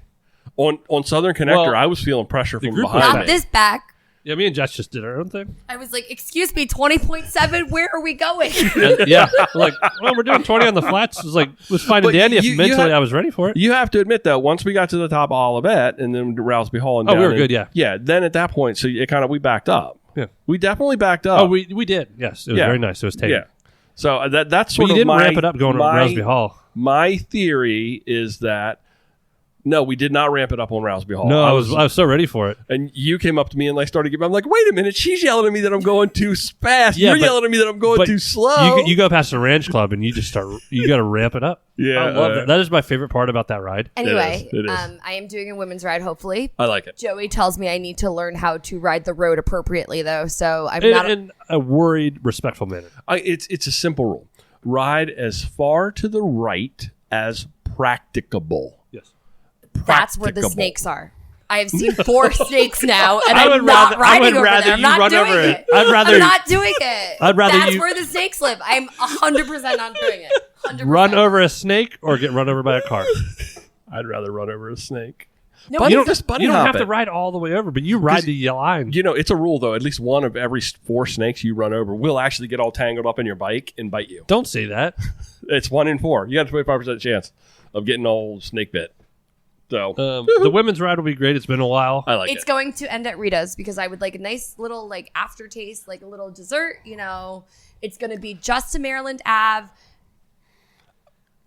[SPEAKER 3] On Southern Connector,
[SPEAKER 4] Well,
[SPEAKER 3] I was feeling pressure from
[SPEAKER 4] group was
[SPEAKER 3] behind.
[SPEAKER 5] Not
[SPEAKER 3] me.
[SPEAKER 5] this back.
[SPEAKER 4] Yeah, me and Jess just did our own thing.
[SPEAKER 5] I was like, excuse me, 20.7, where are we going?
[SPEAKER 4] And, yeah, like, well, we're doing 20 on the flats. It was fine
[SPEAKER 3] But
[SPEAKER 4] and dandy if
[SPEAKER 3] you
[SPEAKER 4] mentally
[SPEAKER 3] had-
[SPEAKER 4] I was ready for it.
[SPEAKER 3] You have to admit, though, once we got to the top of Olivet and then Rousby Hall and
[SPEAKER 4] Oh,
[SPEAKER 3] down
[SPEAKER 4] we were
[SPEAKER 3] in-
[SPEAKER 4] good, yeah.
[SPEAKER 3] Yeah, then at that point, so it we backed up.
[SPEAKER 4] Yeah.
[SPEAKER 3] We definitely backed up.
[SPEAKER 4] Oh, we did. Yes, it was
[SPEAKER 3] Yeah.
[SPEAKER 4] very nice. It was taken.
[SPEAKER 3] Yeah. So that's
[SPEAKER 4] But
[SPEAKER 3] sort
[SPEAKER 4] you
[SPEAKER 3] of
[SPEAKER 4] didn't
[SPEAKER 3] my,
[SPEAKER 4] ramp it up going to
[SPEAKER 3] my,
[SPEAKER 4] Rousby Hall.
[SPEAKER 3] My theory is that, no, we did not ramp it up on Rousby Hall.
[SPEAKER 4] No, I was so ready for it.
[SPEAKER 3] And you came up to me and started giving. I'm like, wait a minute, she's yelling at me that I'm going too fast.
[SPEAKER 4] Yeah,
[SPEAKER 3] You're
[SPEAKER 4] but-
[SPEAKER 3] yelling at me that I'm going
[SPEAKER 4] but
[SPEAKER 3] too slow.
[SPEAKER 4] You go past the ranch club and you just start. You got to ramp it up.
[SPEAKER 3] Yeah,
[SPEAKER 4] I love that. That is my favorite part about that ride.
[SPEAKER 5] Anyway,
[SPEAKER 3] It is.
[SPEAKER 5] I am doing a women's ride, hopefully.
[SPEAKER 3] I like it.
[SPEAKER 5] Joey tells me I need to learn how to ride the road appropriately, though. So I'm not.
[SPEAKER 4] In a worried, respectful manner.
[SPEAKER 3] It's a simple rule. Ride as far to the right as practicable.
[SPEAKER 4] Yes.
[SPEAKER 5] That's where the
[SPEAKER 3] practicable.
[SPEAKER 5] snakes are. I have seen 4 snakes now, and
[SPEAKER 4] I
[SPEAKER 5] I'm
[SPEAKER 4] would
[SPEAKER 5] not
[SPEAKER 4] rather- I would
[SPEAKER 5] riding over
[SPEAKER 4] rather
[SPEAKER 5] there. I'm
[SPEAKER 4] you
[SPEAKER 5] not
[SPEAKER 4] run
[SPEAKER 5] doing
[SPEAKER 4] over
[SPEAKER 5] it.
[SPEAKER 4] it. I'd rather-
[SPEAKER 5] I'm not doing it.
[SPEAKER 4] I'd rather
[SPEAKER 5] That's
[SPEAKER 4] you-
[SPEAKER 5] where the snakes live. I'm 100% not doing it. 100%.
[SPEAKER 4] Run over a snake or get run over by a car.
[SPEAKER 3] I'd rather run over a snake.
[SPEAKER 5] No,
[SPEAKER 3] Bunny-
[SPEAKER 4] You don't,
[SPEAKER 3] just bunny
[SPEAKER 4] you don't
[SPEAKER 3] hop
[SPEAKER 4] have to
[SPEAKER 3] it.
[SPEAKER 4] ride all the way over, but you ride the line.
[SPEAKER 3] It's a rule, though. At least one of every 4 snakes you run over will actually get all tangled up in your bike and bite you.
[SPEAKER 4] Don't say that.
[SPEAKER 3] It's 1 in 4. You got a 25% chance of getting all snake bit. So
[SPEAKER 4] The women's ride will be great. It's been a while.
[SPEAKER 3] I like
[SPEAKER 5] it's
[SPEAKER 3] it.
[SPEAKER 5] going to end at Rita's because I would like a nice little aftertaste, like a little dessert. It's going to be just to Maryland Ave.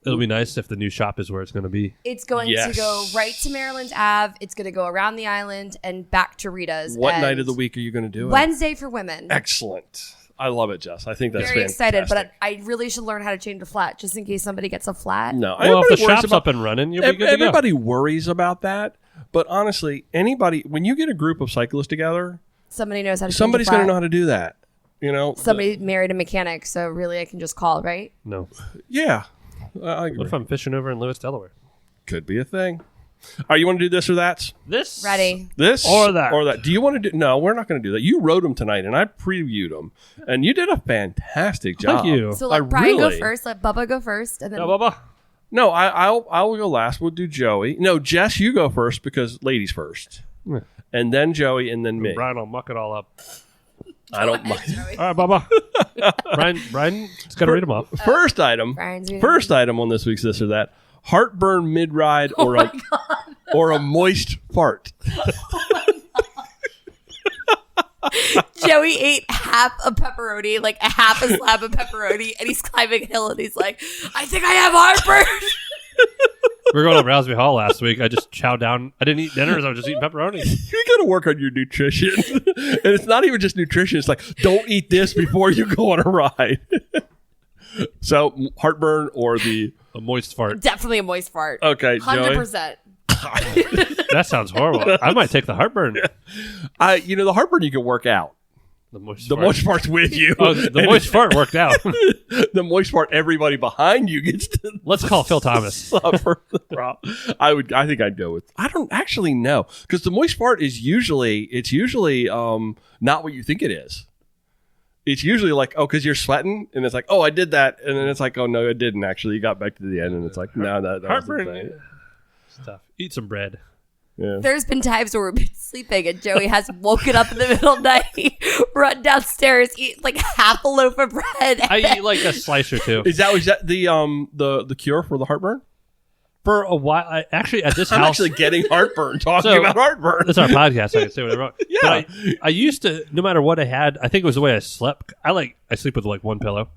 [SPEAKER 4] It'll be nice if the new shop is where it's going to be.
[SPEAKER 5] It's going
[SPEAKER 3] Yes.
[SPEAKER 5] to go right to Maryland Ave. It's going to go around the island and back to Rita's.
[SPEAKER 3] What
[SPEAKER 5] And
[SPEAKER 3] night of the week are you going to do it?
[SPEAKER 5] Wednesday for women.
[SPEAKER 3] Excellent. I love it, Jess. I think that's
[SPEAKER 5] Very excited,
[SPEAKER 3] fantastic.
[SPEAKER 5] but I really should learn how to change a flat just in case somebody gets a flat.
[SPEAKER 3] No,
[SPEAKER 4] Well, if the
[SPEAKER 3] everybody worries
[SPEAKER 4] shop's
[SPEAKER 3] about-
[SPEAKER 4] up and running, you'll be good to go.
[SPEAKER 3] Everybody worries about that, but honestly, when you get a group of cyclists together,
[SPEAKER 5] Somebody knows how to
[SPEAKER 3] somebody's
[SPEAKER 5] change a
[SPEAKER 3] going to know
[SPEAKER 5] flat.
[SPEAKER 3] how to do that.
[SPEAKER 5] Somebody married a mechanic, so really I can just call, right?
[SPEAKER 4] No.
[SPEAKER 3] Yeah, I agree.
[SPEAKER 4] What if I'm fishing over in Lewis, Delaware?
[SPEAKER 3] Could be a thing. All right, you want to do this or that?
[SPEAKER 4] This?
[SPEAKER 5] Ready.
[SPEAKER 3] This
[SPEAKER 4] Or that.
[SPEAKER 3] or that? Do you want to do? No, we're not going to do that. You wrote them tonight, and I previewed them, and you did a fantastic job.
[SPEAKER 4] Thank you.
[SPEAKER 5] So let
[SPEAKER 3] I
[SPEAKER 5] Brian
[SPEAKER 3] really-
[SPEAKER 5] go first, let Bubba go first, and then
[SPEAKER 4] Go, Bubba.
[SPEAKER 3] No, I'll go last. We'll do Joey. No, Jess, you go first because ladies first.
[SPEAKER 4] Yeah.
[SPEAKER 3] And then Joey, and then me.
[SPEAKER 4] Brian will muck it all up.
[SPEAKER 3] I don't mind.
[SPEAKER 4] All right, Bubba. Brian's got to read them off.
[SPEAKER 3] First item. First item on this week's This or That. Heartburn mid-ride or a moist fart.
[SPEAKER 5] Joey ate half a pepperoni, like a half a slab of pepperoni, and he's climbing a hill and he's like, I think I have heartburn.
[SPEAKER 4] We were going to Rousby Hall last week. I just chowed down. I didn't eat dinners. I was just eating pepperoni.
[SPEAKER 3] You got to work on your nutrition. And it's not even just nutrition. It's like, don't eat this before you go on a ride. So, heartburn or a
[SPEAKER 4] moist fart.
[SPEAKER 5] Definitely a moist fart.
[SPEAKER 3] Okay, Joey.
[SPEAKER 5] 100%.
[SPEAKER 4] That sounds horrible. I might take the heartburn.
[SPEAKER 3] The heartburn you can work out.
[SPEAKER 4] The moist
[SPEAKER 3] part's with you.
[SPEAKER 4] Oh, the moist fart worked out.
[SPEAKER 3] The moist part, everybody behind you gets to.
[SPEAKER 4] Let's call Phil Thomas.
[SPEAKER 3] Suffer the problem. I think I'd go with. I don't actually know because the moist fart is usually not what you think it is. It's usually like, oh, because you're sweating, and it's like, oh, I did that, and then it's like, oh no, I didn't actually. You got back to the end, and it's like, no, that
[SPEAKER 4] heartburn.
[SPEAKER 3] wasn't the thing.
[SPEAKER 4] Stuff. Eat some bread.
[SPEAKER 3] Yeah.
[SPEAKER 5] There's been times where we've been sleeping and Joey has woken up in the middle of the night, run downstairs, eat like half a loaf of bread.
[SPEAKER 4] I eat like a slice or two.
[SPEAKER 3] Is that the cure for the heartburn?
[SPEAKER 4] For a while, actually at this
[SPEAKER 3] I'm
[SPEAKER 4] house,
[SPEAKER 3] actually getting heartburn talking about heartburn.
[SPEAKER 4] That's our podcast. I can say whatever I want.
[SPEAKER 3] Yeah.
[SPEAKER 4] But I used to, no matter what I had, I think it was the way I slept. I sleep with like one pillow.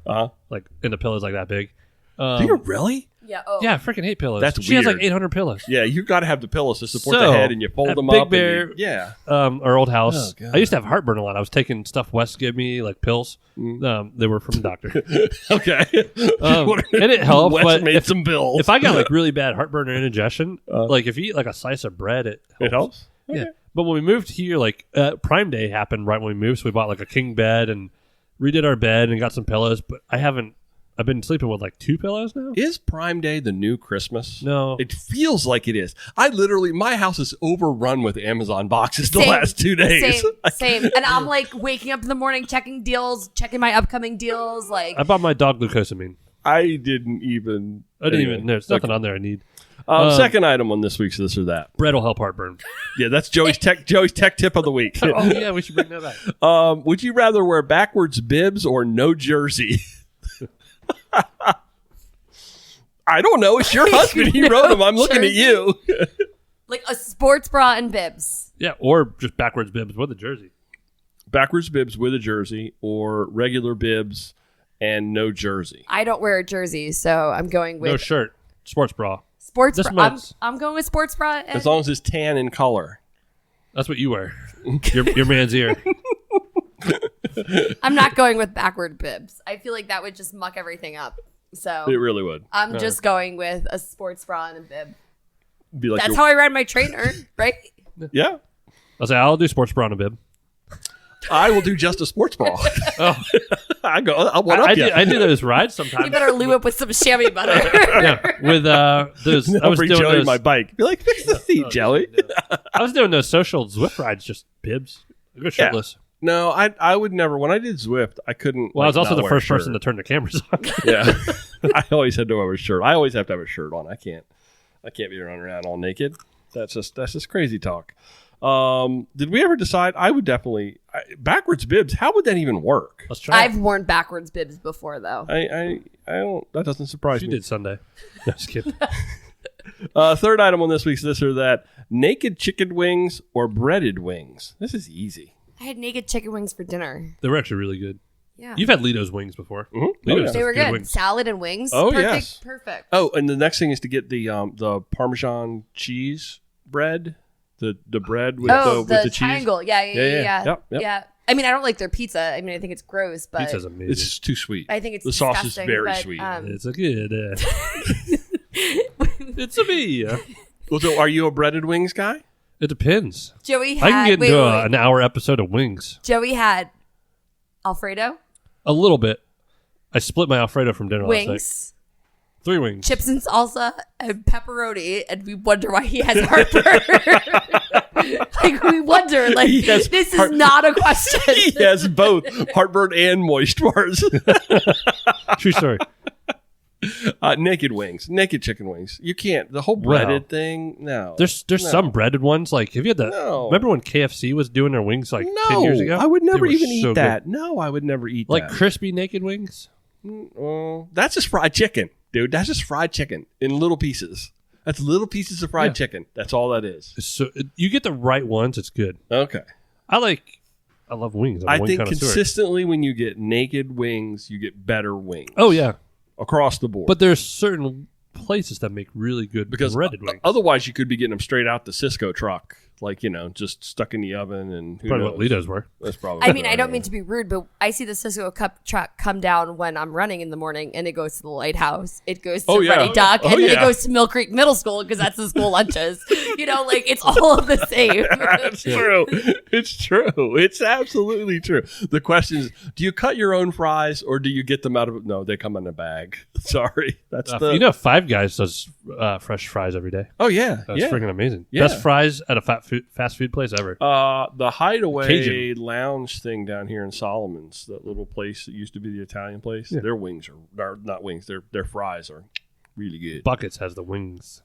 [SPEAKER 4] Like, and the pillow's like that big.
[SPEAKER 3] Do you really?
[SPEAKER 5] Yeah. Oh.
[SPEAKER 4] Yeah, I freaking hate pillows.
[SPEAKER 3] That's
[SPEAKER 4] she has
[SPEAKER 3] weird.
[SPEAKER 4] like 800 pillows.
[SPEAKER 3] Yeah, you got to have the pillows to support the head, and you fold them
[SPEAKER 4] Big
[SPEAKER 3] up.
[SPEAKER 4] Bear, our old house.
[SPEAKER 3] Oh, God.
[SPEAKER 4] I used to have heartburn a lot. I was taking stuff Wes gave me, like pills. They were from the doctor.
[SPEAKER 3] Okay,
[SPEAKER 4] and it helped.
[SPEAKER 3] Wes
[SPEAKER 4] but
[SPEAKER 3] made some pills.
[SPEAKER 4] If I got like really bad heartburn or indigestion, like if you eat like a slice of bread, it helps.
[SPEAKER 3] Okay.
[SPEAKER 4] Yeah. But when we moved here, like Prime Day happened right when we moved, so we bought like a king bed and redid our bed and got some pillows. But I've been sleeping with like 2 pillows now.
[SPEAKER 3] Is Prime Day the new Christmas?
[SPEAKER 4] No.
[SPEAKER 3] It feels like it is. My house is overrun with Amazon boxes the last 2 days.
[SPEAKER 5] Same. And I'm like waking up in the morning, checking deals, checking my upcoming deals. Like
[SPEAKER 4] I bought my dog glucosamine.
[SPEAKER 3] I didn't even.
[SPEAKER 4] There's nothing on there I need.
[SPEAKER 3] Second item on this week's This or That.
[SPEAKER 4] Bread will help heartburn.
[SPEAKER 3] Yeah, that's Joey's tech tip of the week.
[SPEAKER 4] Oh yeah, we should bring that back.
[SPEAKER 3] Would you rather wear backwards bibs or no jersey? I don't know. It's your husband. He wrote them. I'm looking at you.
[SPEAKER 5] Like a sports bra and bibs.
[SPEAKER 4] Yeah, or just backwards bibs with a jersey.
[SPEAKER 3] Backwards bibs with a jersey or regular bibs and no jersey.
[SPEAKER 5] I don't wear a jersey, so I'm going with
[SPEAKER 4] no shirt, sports bra.
[SPEAKER 5] Sports bra. I'm going with sports bra.
[SPEAKER 3] As long as it's tan in color.
[SPEAKER 4] That's what you wear. Your man's ear.
[SPEAKER 5] I'm not going with backward bibs. I feel like that would just muck everything up. So
[SPEAKER 3] it really would.
[SPEAKER 5] I'm just going with a sports bra and a bib.
[SPEAKER 3] Be like
[SPEAKER 5] That's how I ride my trainer, right?
[SPEAKER 3] Yeah.
[SPEAKER 4] I'll do sports bra and a bib.
[SPEAKER 3] I will do just a sports bra. I'll one up you.
[SPEAKER 4] I do those rides sometimes.
[SPEAKER 5] You better lube up with some chamois butter.
[SPEAKER 4] Yeah, with those. I was
[SPEAKER 3] bring
[SPEAKER 4] doing
[SPEAKER 3] Joey
[SPEAKER 4] those.
[SPEAKER 3] my bike. Be like, fix the seat, Joey.
[SPEAKER 4] I was doing those social Zwift rides, just bibs. I go shirtless.
[SPEAKER 3] No, I would never. When I did Zwift, I couldn't.
[SPEAKER 4] Well, I was also
[SPEAKER 3] not
[SPEAKER 4] the
[SPEAKER 3] wear
[SPEAKER 4] first
[SPEAKER 3] a shirt.
[SPEAKER 4] person to turn the cameras on.
[SPEAKER 3] Yeah, I always had to wear a shirt. I always have to have a shirt on. I can't be running around all naked. That's just crazy talk. Did we ever decide? I would definitely backwards bibs. How would that even work?
[SPEAKER 4] Let's try.
[SPEAKER 5] I've worn backwards bibs before, though.
[SPEAKER 3] I don't. That doesn't surprise
[SPEAKER 4] She
[SPEAKER 3] me.
[SPEAKER 4] did Sunday. No, just kidding.
[SPEAKER 3] Third item on this week's This or That: naked chicken wings or breaded wings. This is easy.
[SPEAKER 5] I had naked chicken wings for dinner.
[SPEAKER 4] They were actually really good.
[SPEAKER 5] Yeah.
[SPEAKER 4] You've had Lido's wings before.
[SPEAKER 3] Mm-hmm.
[SPEAKER 4] Lido's
[SPEAKER 5] They were
[SPEAKER 4] has
[SPEAKER 5] good.
[SPEAKER 4] wings.
[SPEAKER 5] Salad and wings.
[SPEAKER 3] Oh,
[SPEAKER 5] Perfect.
[SPEAKER 3] yes.
[SPEAKER 5] Perfect.
[SPEAKER 3] Oh, and the next thing is to get the Parmesan cheese bread. The bread with the cheese.
[SPEAKER 5] triangle. Yeah.
[SPEAKER 3] Yep.
[SPEAKER 5] Yeah. I mean, I don't like their pizza. I mean, I think it's gross, but
[SPEAKER 4] Pizza's amazing.
[SPEAKER 3] It's too sweet.
[SPEAKER 5] I think it's
[SPEAKER 3] the sauce is
[SPEAKER 5] disgusting,
[SPEAKER 3] very
[SPEAKER 5] but,
[SPEAKER 3] sweet.
[SPEAKER 4] It's a good. It's a me.
[SPEAKER 3] Well, so are you a breaded wings guy?
[SPEAKER 4] It depends.
[SPEAKER 5] Joey had.
[SPEAKER 4] I can get
[SPEAKER 5] wait,
[SPEAKER 4] into
[SPEAKER 5] wait, wait.
[SPEAKER 4] an hour episode of wings.
[SPEAKER 5] Joey had Alfredo,
[SPEAKER 4] A little bit. I split my Alfredo from dinner last night.
[SPEAKER 5] wings,
[SPEAKER 4] 3 wings.
[SPEAKER 5] chips and salsa, and pepperoni, and we wonder why he has heartburn. Like, we wonder, like,
[SPEAKER 3] He has
[SPEAKER 5] this is not a question.
[SPEAKER 3] He has both heartburn and moist bars.
[SPEAKER 4] True story.
[SPEAKER 3] Naked wings, naked chicken wings. You can't. The whole breaded thing. No.
[SPEAKER 4] There's some breaded ones. Like, have you had the?
[SPEAKER 3] No.
[SPEAKER 4] Remember when KFC was doing their wings like 10 years ago?
[SPEAKER 3] I would
[SPEAKER 4] They
[SPEAKER 3] never
[SPEAKER 4] were
[SPEAKER 3] even
[SPEAKER 4] so
[SPEAKER 3] eat that.
[SPEAKER 4] good.
[SPEAKER 3] No, I would never eat
[SPEAKER 4] Like
[SPEAKER 3] that.
[SPEAKER 4] crispy naked wings.
[SPEAKER 3] That's just fried chicken, dude. That's just fried chicken in little pieces. That's little pieces of fried chicken. That's all that is.
[SPEAKER 4] So you get the right ones, it's good.
[SPEAKER 3] Okay.
[SPEAKER 4] I love wings. I'm a
[SPEAKER 3] I
[SPEAKER 4] wing
[SPEAKER 3] think
[SPEAKER 4] connoisseur.
[SPEAKER 3] consistently when you get naked wings, you get better wings.
[SPEAKER 4] Oh yeah,
[SPEAKER 3] Across the board.
[SPEAKER 4] but there's certain places that make really good
[SPEAKER 3] because
[SPEAKER 4] breaded wings.
[SPEAKER 3] otherwise you could be getting them straight out the Cisco truck, like, just stuck in the oven, and who
[SPEAKER 4] Probably
[SPEAKER 3] knows?
[SPEAKER 4] what Litos were.
[SPEAKER 3] That's probably.
[SPEAKER 5] I mean, I don't mean to be rude, but I see the Cisco Cup truck come down when I'm running in the morning, and it goes to the lighthouse. It goes to
[SPEAKER 3] Oh, yeah.
[SPEAKER 5] Ready Duck,
[SPEAKER 3] Oh,
[SPEAKER 5] and then it
[SPEAKER 3] yeah.
[SPEAKER 5] goes to Mill Creek Middle School because that's the school lunches. Like it's all of the same.
[SPEAKER 3] It's true. It's true. It's absolutely true. The question is, do you cut your own fries or do you get them out of? No, they come in a bag. Sorry, that's the.
[SPEAKER 4] Five Guys does fresh fries every day.
[SPEAKER 3] Oh yeah,
[SPEAKER 4] That's
[SPEAKER 3] yeah.
[SPEAKER 4] freaking amazing.
[SPEAKER 3] Yeah.
[SPEAKER 4] Best fries at a fast food place ever.
[SPEAKER 3] The Hideaway
[SPEAKER 4] Cajun.
[SPEAKER 3] Lounge thing down here in Solomon's, that little place that used to be the Italian place.
[SPEAKER 4] Yeah.
[SPEAKER 3] Their wings are not wings. Their fries are really good.
[SPEAKER 4] Buckets has the wings.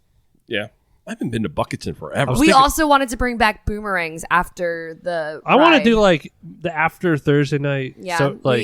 [SPEAKER 3] Yeah, I haven't been to Buckets in forever.
[SPEAKER 5] We also wanted to bring back boomerangs after the.
[SPEAKER 4] I want to
[SPEAKER 5] ride.
[SPEAKER 4] do like the after Thursday night.
[SPEAKER 5] Yeah,
[SPEAKER 4] So, like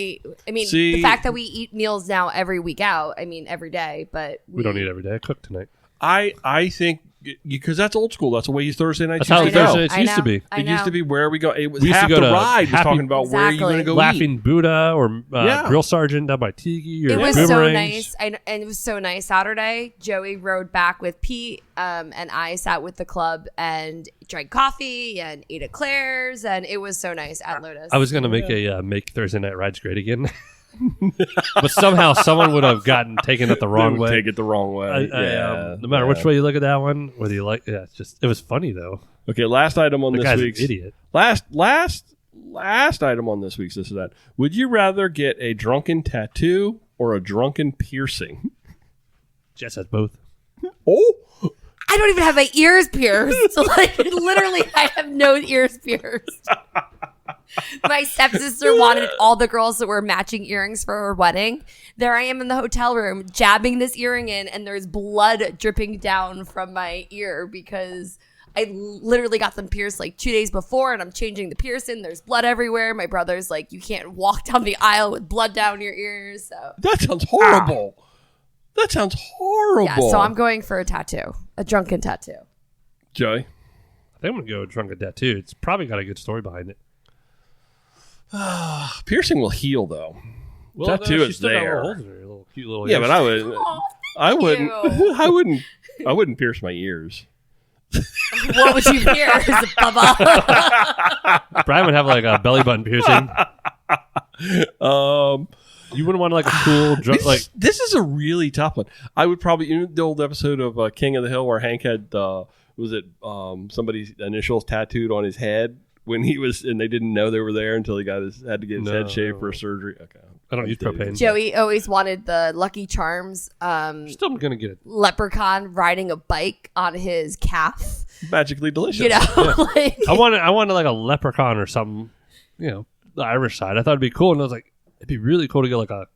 [SPEAKER 3] See-
[SPEAKER 5] the fact that we eat meals now every week out. I mean, every day, but
[SPEAKER 4] we don't eat every day. I cook tonight.
[SPEAKER 3] I think because that's old school. That's the way Thursday nights
[SPEAKER 4] That's how
[SPEAKER 3] used to go.
[SPEAKER 4] Thursday nights used to be.
[SPEAKER 5] I
[SPEAKER 3] It
[SPEAKER 5] know.
[SPEAKER 3] used to be where we go. It was
[SPEAKER 4] We used to
[SPEAKER 3] half
[SPEAKER 4] go
[SPEAKER 3] the
[SPEAKER 4] to
[SPEAKER 3] ride was
[SPEAKER 4] Happy-
[SPEAKER 3] talking about where you're going to go
[SPEAKER 4] Laughing
[SPEAKER 3] eat.
[SPEAKER 4] Buddha or
[SPEAKER 3] Yeah.
[SPEAKER 4] Grill Sergeant down by Tiki or
[SPEAKER 5] It was so
[SPEAKER 4] Boomerangs.
[SPEAKER 5] nice, and it was so nice. Saturday, Joey rode back with Pete, and I sat with the club and drank coffee and ate eclairs, and it was so nice at Lotus.
[SPEAKER 4] I was going to make a make Thursday night rides great again. But somehow someone would have taken it the wrong way.
[SPEAKER 3] Take it the wrong way.
[SPEAKER 4] No matter which way you look at that one, whether you like, it was funny though.
[SPEAKER 3] Okay, last item on
[SPEAKER 4] The
[SPEAKER 3] this
[SPEAKER 4] guy's
[SPEAKER 3] week's
[SPEAKER 4] an idiot.
[SPEAKER 3] Last item on this week's this or that. Would you rather get a drunken tattoo or a drunken piercing?
[SPEAKER 4] Jess has both.
[SPEAKER 3] Oh,
[SPEAKER 5] I don't even have my ears pierced. So literally, I have no ears pierced. My stepsister wanted all the girls that were matching earrings for her wedding. There I am in the hotel room jabbing this earring in, and there's blood dripping down from my ear because I literally got them pierced like 2 days before, and I'm changing the piercing. There's blood everywhere. My brother's like, you can't walk down the aisle with blood down your ears. So
[SPEAKER 3] that sounds horrible. That sounds horrible.
[SPEAKER 5] yeah, so I'm going for a tattoo, a drunken tattoo.
[SPEAKER 3] Joey.
[SPEAKER 4] I think I'm gonna go drunken tattoo. It's probably got a good story behind it.
[SPEAKER 3] Piercing will heal though.
[SPEAKER 4] Well,
[SPEAKER 3] Tattoo
[SPEAKER 4] she's
[SPEAKER 3] is
[SPEAKER 4] still got
[SPEAKER 3] there.
[SPEAKER 4] little holes in her little cute little.
[SPEAKER 3] Yeah,
[SPEAKER 4] ears.
[SPEAKER 3] but I wouldn't.
[SPEAKER 5] you.
[SPEAKER 3] I wouldn't pierce my ears.
[SPEAKER 5] What would you pierce, Bubba?
[SPEAKER 4] Brian would have like a belly button piercing. You wouldn't want like a cool
[SPEAKER 3] This is a really tough one. I would probably the old episode of King of the Hill where Hank had somebody's initials tattooed on his head when he was, and they didn't know they were there until he had to get his head shaved for surgery. Okay,
[SPEAKER 4] I don't use propane.
[SPEAKER 5] Joey always wanted the Lucky Charms
[SPEAKER 4] Still gonna get it.
[SPEAKER 5] leprechaun riding a bike on his calf.
[SPEAKER 3] magically delicious.
[SPEAKER 5] You know, like
[SPEAKER 4] I wanted like a leprechaun or something. The Irish side. I thought it'd be cool, and I was like, it'd be really cool to get like a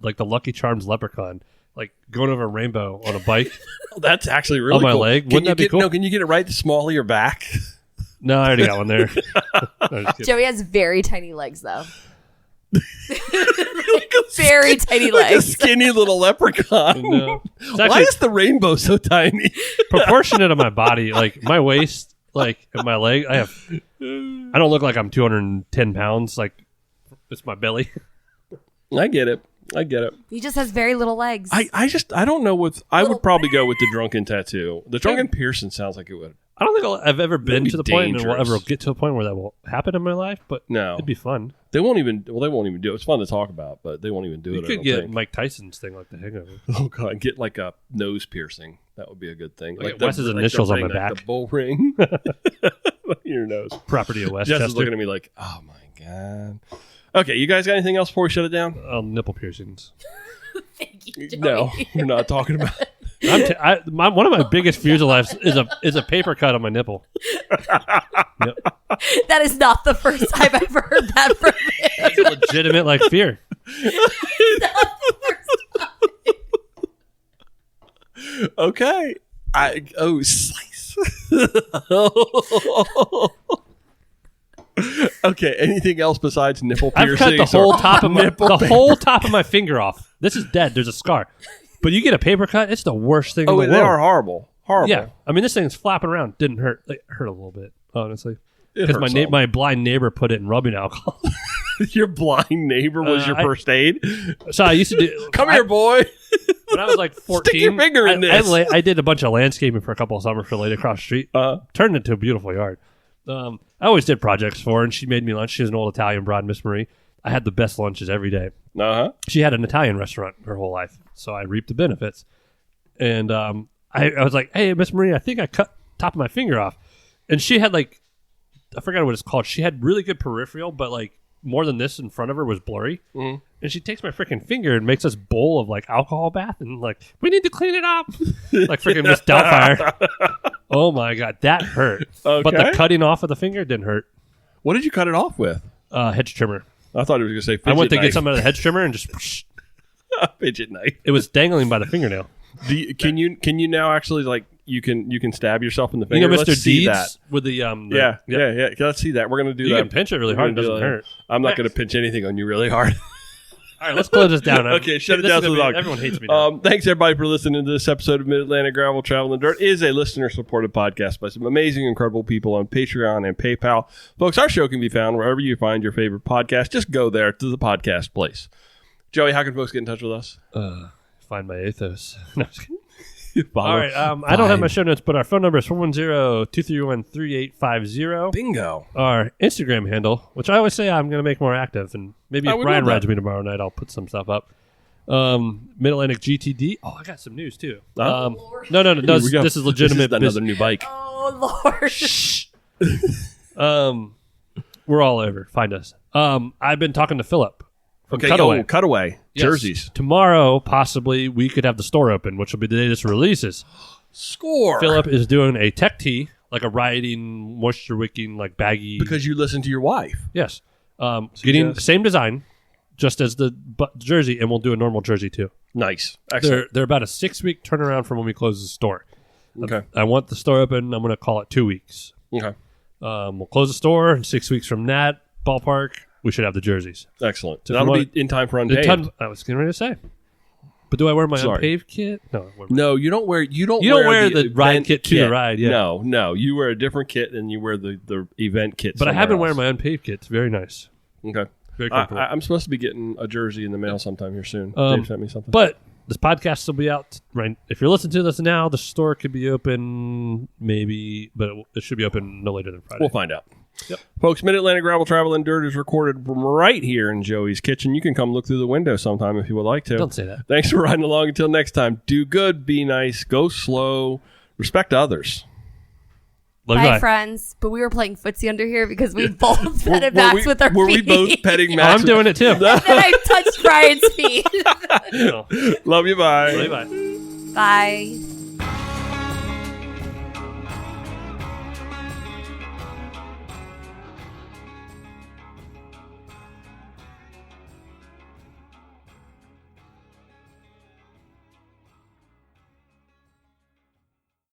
[SPEAKER 4] like the Lucky Charms leprechaun, like going over a rainbow on a bike.
[SPEAKER 3] That's actually really
[SPEAKER 4] On my
[SPEAKER 3] cool.
[SPEAKER 4] leg?
[SPEAKER 3] Can
[SPEAKER 4] Wouldn't
[SPEAKER 3] you
[SPEAKER 4] that be
[SPEAKER 3] get
[SPEAKER 4] cool?
[SPEAKER 3] No, can you get it right the small of your back?
[SPEAKER 4] No, I already got one there. No, just kidding.
[SPEAKER 5] Joey has very tiny legs, though. Very tiny
[SPEAKER 3] Like a
[SPEAKER 5] legs.
[SPEAKER 3] skinny little leprechaun.
[SPEAKER 4] No. It's
[SPEAKER 3] Why
[SPEAKER 4] actually
[SPEAKER 3] is the rainbow so tiny?
[SPEAKER 4] proportionate to my body, like my waist, like and my leg. I don't look like I'm 210 pounds. Like it's my belly.
[SPEAKER 3] I get it.
[SPEAKER 5] He just has very little legs.
[SPEAKER 3] I don't know what I would probably go with the drunken tattoo. The drunken piercing sounds like it would.
[SPEAKER 4] I don't think I've ever been
[SPEAKER 3] be
[SPEAKER 4] to the point and will
[SPEAKER 3] dangerous.
[SPEAKER 4] ever get to a point where that will happen in my life, but
[SPEAKER 3] No.
[SPEAKER 4] it'd be fun.
[SPEAKER 3] They won't even do it. It's fun to talk about, but they won't even do
[SPEAKER 4] You
[SPEAKER 3] it. I
[SPEAKER 4] could
[SPEAKER 3] don't
[SPEAKER 4] get
[SPEAKER 3] think.
[SPEAKER 4] Mike Tyson's thing like the Hangover.
[SPEAKER 3] Oh god, get like a nose piercing. That would be a good thing.
[SPEAKER 4] Like Wes's initials
[SPEAKER 3] the
[SPEAKER 4] on my
[SPEAKER 3] ring, like
[SPEAKER 4] back.
[SPEAKER 3] the bull ring. Your nose.
[SPEAKER 4] Property of
[SPEAKER 3] Jess is
[SPEAKER 4] Westchester.
[SPEAKER 3] looking at me like, oh my god. Okay, you guys got anything else before we shut it down?
[SPEAKER 4] Nipple piercings.
[SPEAKER 5] Thank you, Joey.
[SPEAKER 3] No, we're not talking about.
[SPEAKER 4] One of my biggest fears in life is a paper cut on my nipple. Yep.
[SPEAKER 5] That is not the first time I've ever heard that from him.
[SPEAKER 4] It's a legitimate like fear.
[SPEAKER 3] Okay. Slice. Okay. Anything else besides nipple
[SPEAKER 4] I've
[SPEAKER 3] piercings?
[SPEAKER 4] cut the whole top of
[SPEAKER 3] nipple
[SPEAKER 4] top of my finger off. This is dead. There's a scar. But you get a paper cut, it's the worst thing in the world.
[SPEAKER 3] They are horrible. Horrible.
[SPEAKER 4] Yeah. I mean, this thing's flapping around. Didn't hurt. It hurt a little bit, honestly.
[SPEAKER 3] It
[SPEAKER 4] Because
[SPEAKER 3] hurts
[SPEAKER 4] my blind neighbor put it in rubbing alcohol.
[SPEAKER 3] Your blind neighbor was your first aid?
[SPEAKER 4] So I used to do...
[SPEAKER 3] Come here, boy.
[SPEAKER 4] When I was like 14...
[SPEAKER 3] Stick your finger in this.
[SPEAKER 4] I did a bunch of landscaping for a couple of summers for Lady Across the Street. Turned it into a beautiful yard. I always did projects for her, and she made me lunch. She was an old Italian broad, Miss Marie. I had the best lunches every day.
[SPEAKER 3] Uh-huh.
[SPEAKER 4] She had an Italian restaurant her whole life, so I reaped the benefits. And I was like, hey, Miss Marie, I think I cut top of my finger off. And she had like, I forgot what it's called. She had really good peripheral, but like more than this in front of her was blurry. Mm-hmm. And she takes my freaking finger and makes this bowl of like alcohol bath and like, we need to clean it up. Like freaking Miss Doubtfire. Oh my God, that hurt.
[SPEAKER 3] Okay.
[SPEAKER 4] But the cutting off of the finger didn't hurt.
[SPEAKER 3] What did you cut it off with?
[SPEAKER 4] Hedge trimmer.
[SPEAKER 3] I thought it was going to say fidget
[SPEAKER 4] I went to
[SPEAKER 3] knife.
[SPEAKER 4] get some out of the hedge trimmer and just...
[SPEAKER 3] Fidget knife.
[SPEAKER 4] It was dangling by the fingernail.
[SPEAKER 3] Can you now actually like you can stab yourself in the finger?
[SPEAKER 4] You know, Mr.
[SPEAKER 3] Let's see
[SPEAKER 4] Deeds
[SPEAKER 3] that.
[SPEAKER 4] with the
[SPEAKER 3] yeah. Let's see that. We're gonna do
[SPEAKER 4] you
[SPEAKER 3] that.
[SPEAKER 4] You can pinch it really hard. It doesn't hurt.
[SPEAKER 3] I'm not gonna pinch anything on you really hard.
[SPEAKER 4] All right, let's close this down.
[SPEAKER 3] Okay, shut it down so long.
[SPEAKER 4] Everyone hates me now.
[SPEAKER 3] Thanks everybody for listening to this episode of Mid-Atlantic Gravel Travel in the Dirt. It is a listener-supported podcast by some amazing, incredible people on Patreon and PayPal. Folks, our show can be found wherever you find your favorite podcast. Just go there to the podcast place. Joey, how can folks get in touch with us?
[SPEAKER 4] Find my ethos. No, I'm just kidding.
[SPEAKER 3] All
[SPEAKER 4] right, I don't have my show notes, but our phone number is 410-231-3850.
[SPEAKER 3] Bingo.
[SPEAKER 4] Our Instagram handle, which I always say I'm going to make more active, and maybe if Ryan rides me tomorrow night, I'll put some stuff up. Mid-Atlantic GTD. Oh, I got some news, too. No, this is legitimate.
[SPEAKER 3] This is another new bike.
[SPEAKER 5] Oh, Lord.
[SPEAKER 4] Shh. We're all over. Find us. I've been talking to Philip.
[SPEAKER 3] Okay,
[SPEAKER 4] Cutaway. Yes.
[SPEAKER 3] Jerseys.
[SPEAKER 4] Tomorrow, possibly, we could have the store open, which will be the day this releases.
[SPEAKER 3] Score.
[SPEAKER 4] Philip is doing a tech tee, like a riding, moisture wicking, like baggy.
[SPEAKER 3] Because you listen to your wife.
[SPEAKER 4] Yes. Getting the same design, just as the jersey, and we'll do a normal jersey too.
[SPEAKER 3] Nice. Excellent.
[SPEAKER 4] They're about a 6-week turnaround from when we close the store.
[SPEAKER 3] Okay.
[SPEAKER 4] I want the store open. I'm going to call it 2 weeks.
[SPEAKER 3] Okay.
[SPEAKER 4] We'll close the store, and 6 weeks from that ballpark, we should have the jerseys.
[SPEAKER 3] Excellent. So that'll be in time for Unpaved.
[SPEAKER 4] I was getting ready to say. But do I wear my Unpaved kit?
[SPEAKER 3] No, you don't wear. You don't
[SPEAKER 4] wear the ride kit to the ride. Yeah.
[SPEAKER 3] No. You wear a different kit and you wear the event kit.
[SPEAKER 4] But I have been wearing my Unpaved kit. It's very nice.
[SPEAKER 3] Okay.
[SPEAKER 4] Very comfortable.
[SPEAKER 3] I'm supposed to be getting a jersey in the mail sometime here soon. Dave sent me something.
[SPEAKER 4] But this podcast will be out. Right. If you're listening to this now, the store could be open maybe, but it should be open no later than Friday.
[SPEAKER 3] We'll find out.
[SPEAKER 4] Yep.
[SPEAKER 3] Folks, Mid-Atlantic Gravel Travel and Dirt is recorded from right here in Joey's kitchen. You can come look through the window sometime if you would like to.
[SPEAKER 4] Don't say that.
[SPEAKER 3] Thanks for riding along. Until next time, do good, be nice, go slow, respect others.
[SPEAKER 5] Bye, friends. But we were playing footsie under here because we both petted Max with our feet.
[SPEAKER 3] Were we both petting Max?
[SPEAKER 4] I'm doing it too.
[SPEAKER 5] And then I touched Brian's feet.
[SPEAKER 3] Love you, bye.
[SPEAKER 4] Bye.
[SPEAKER 5] Bye.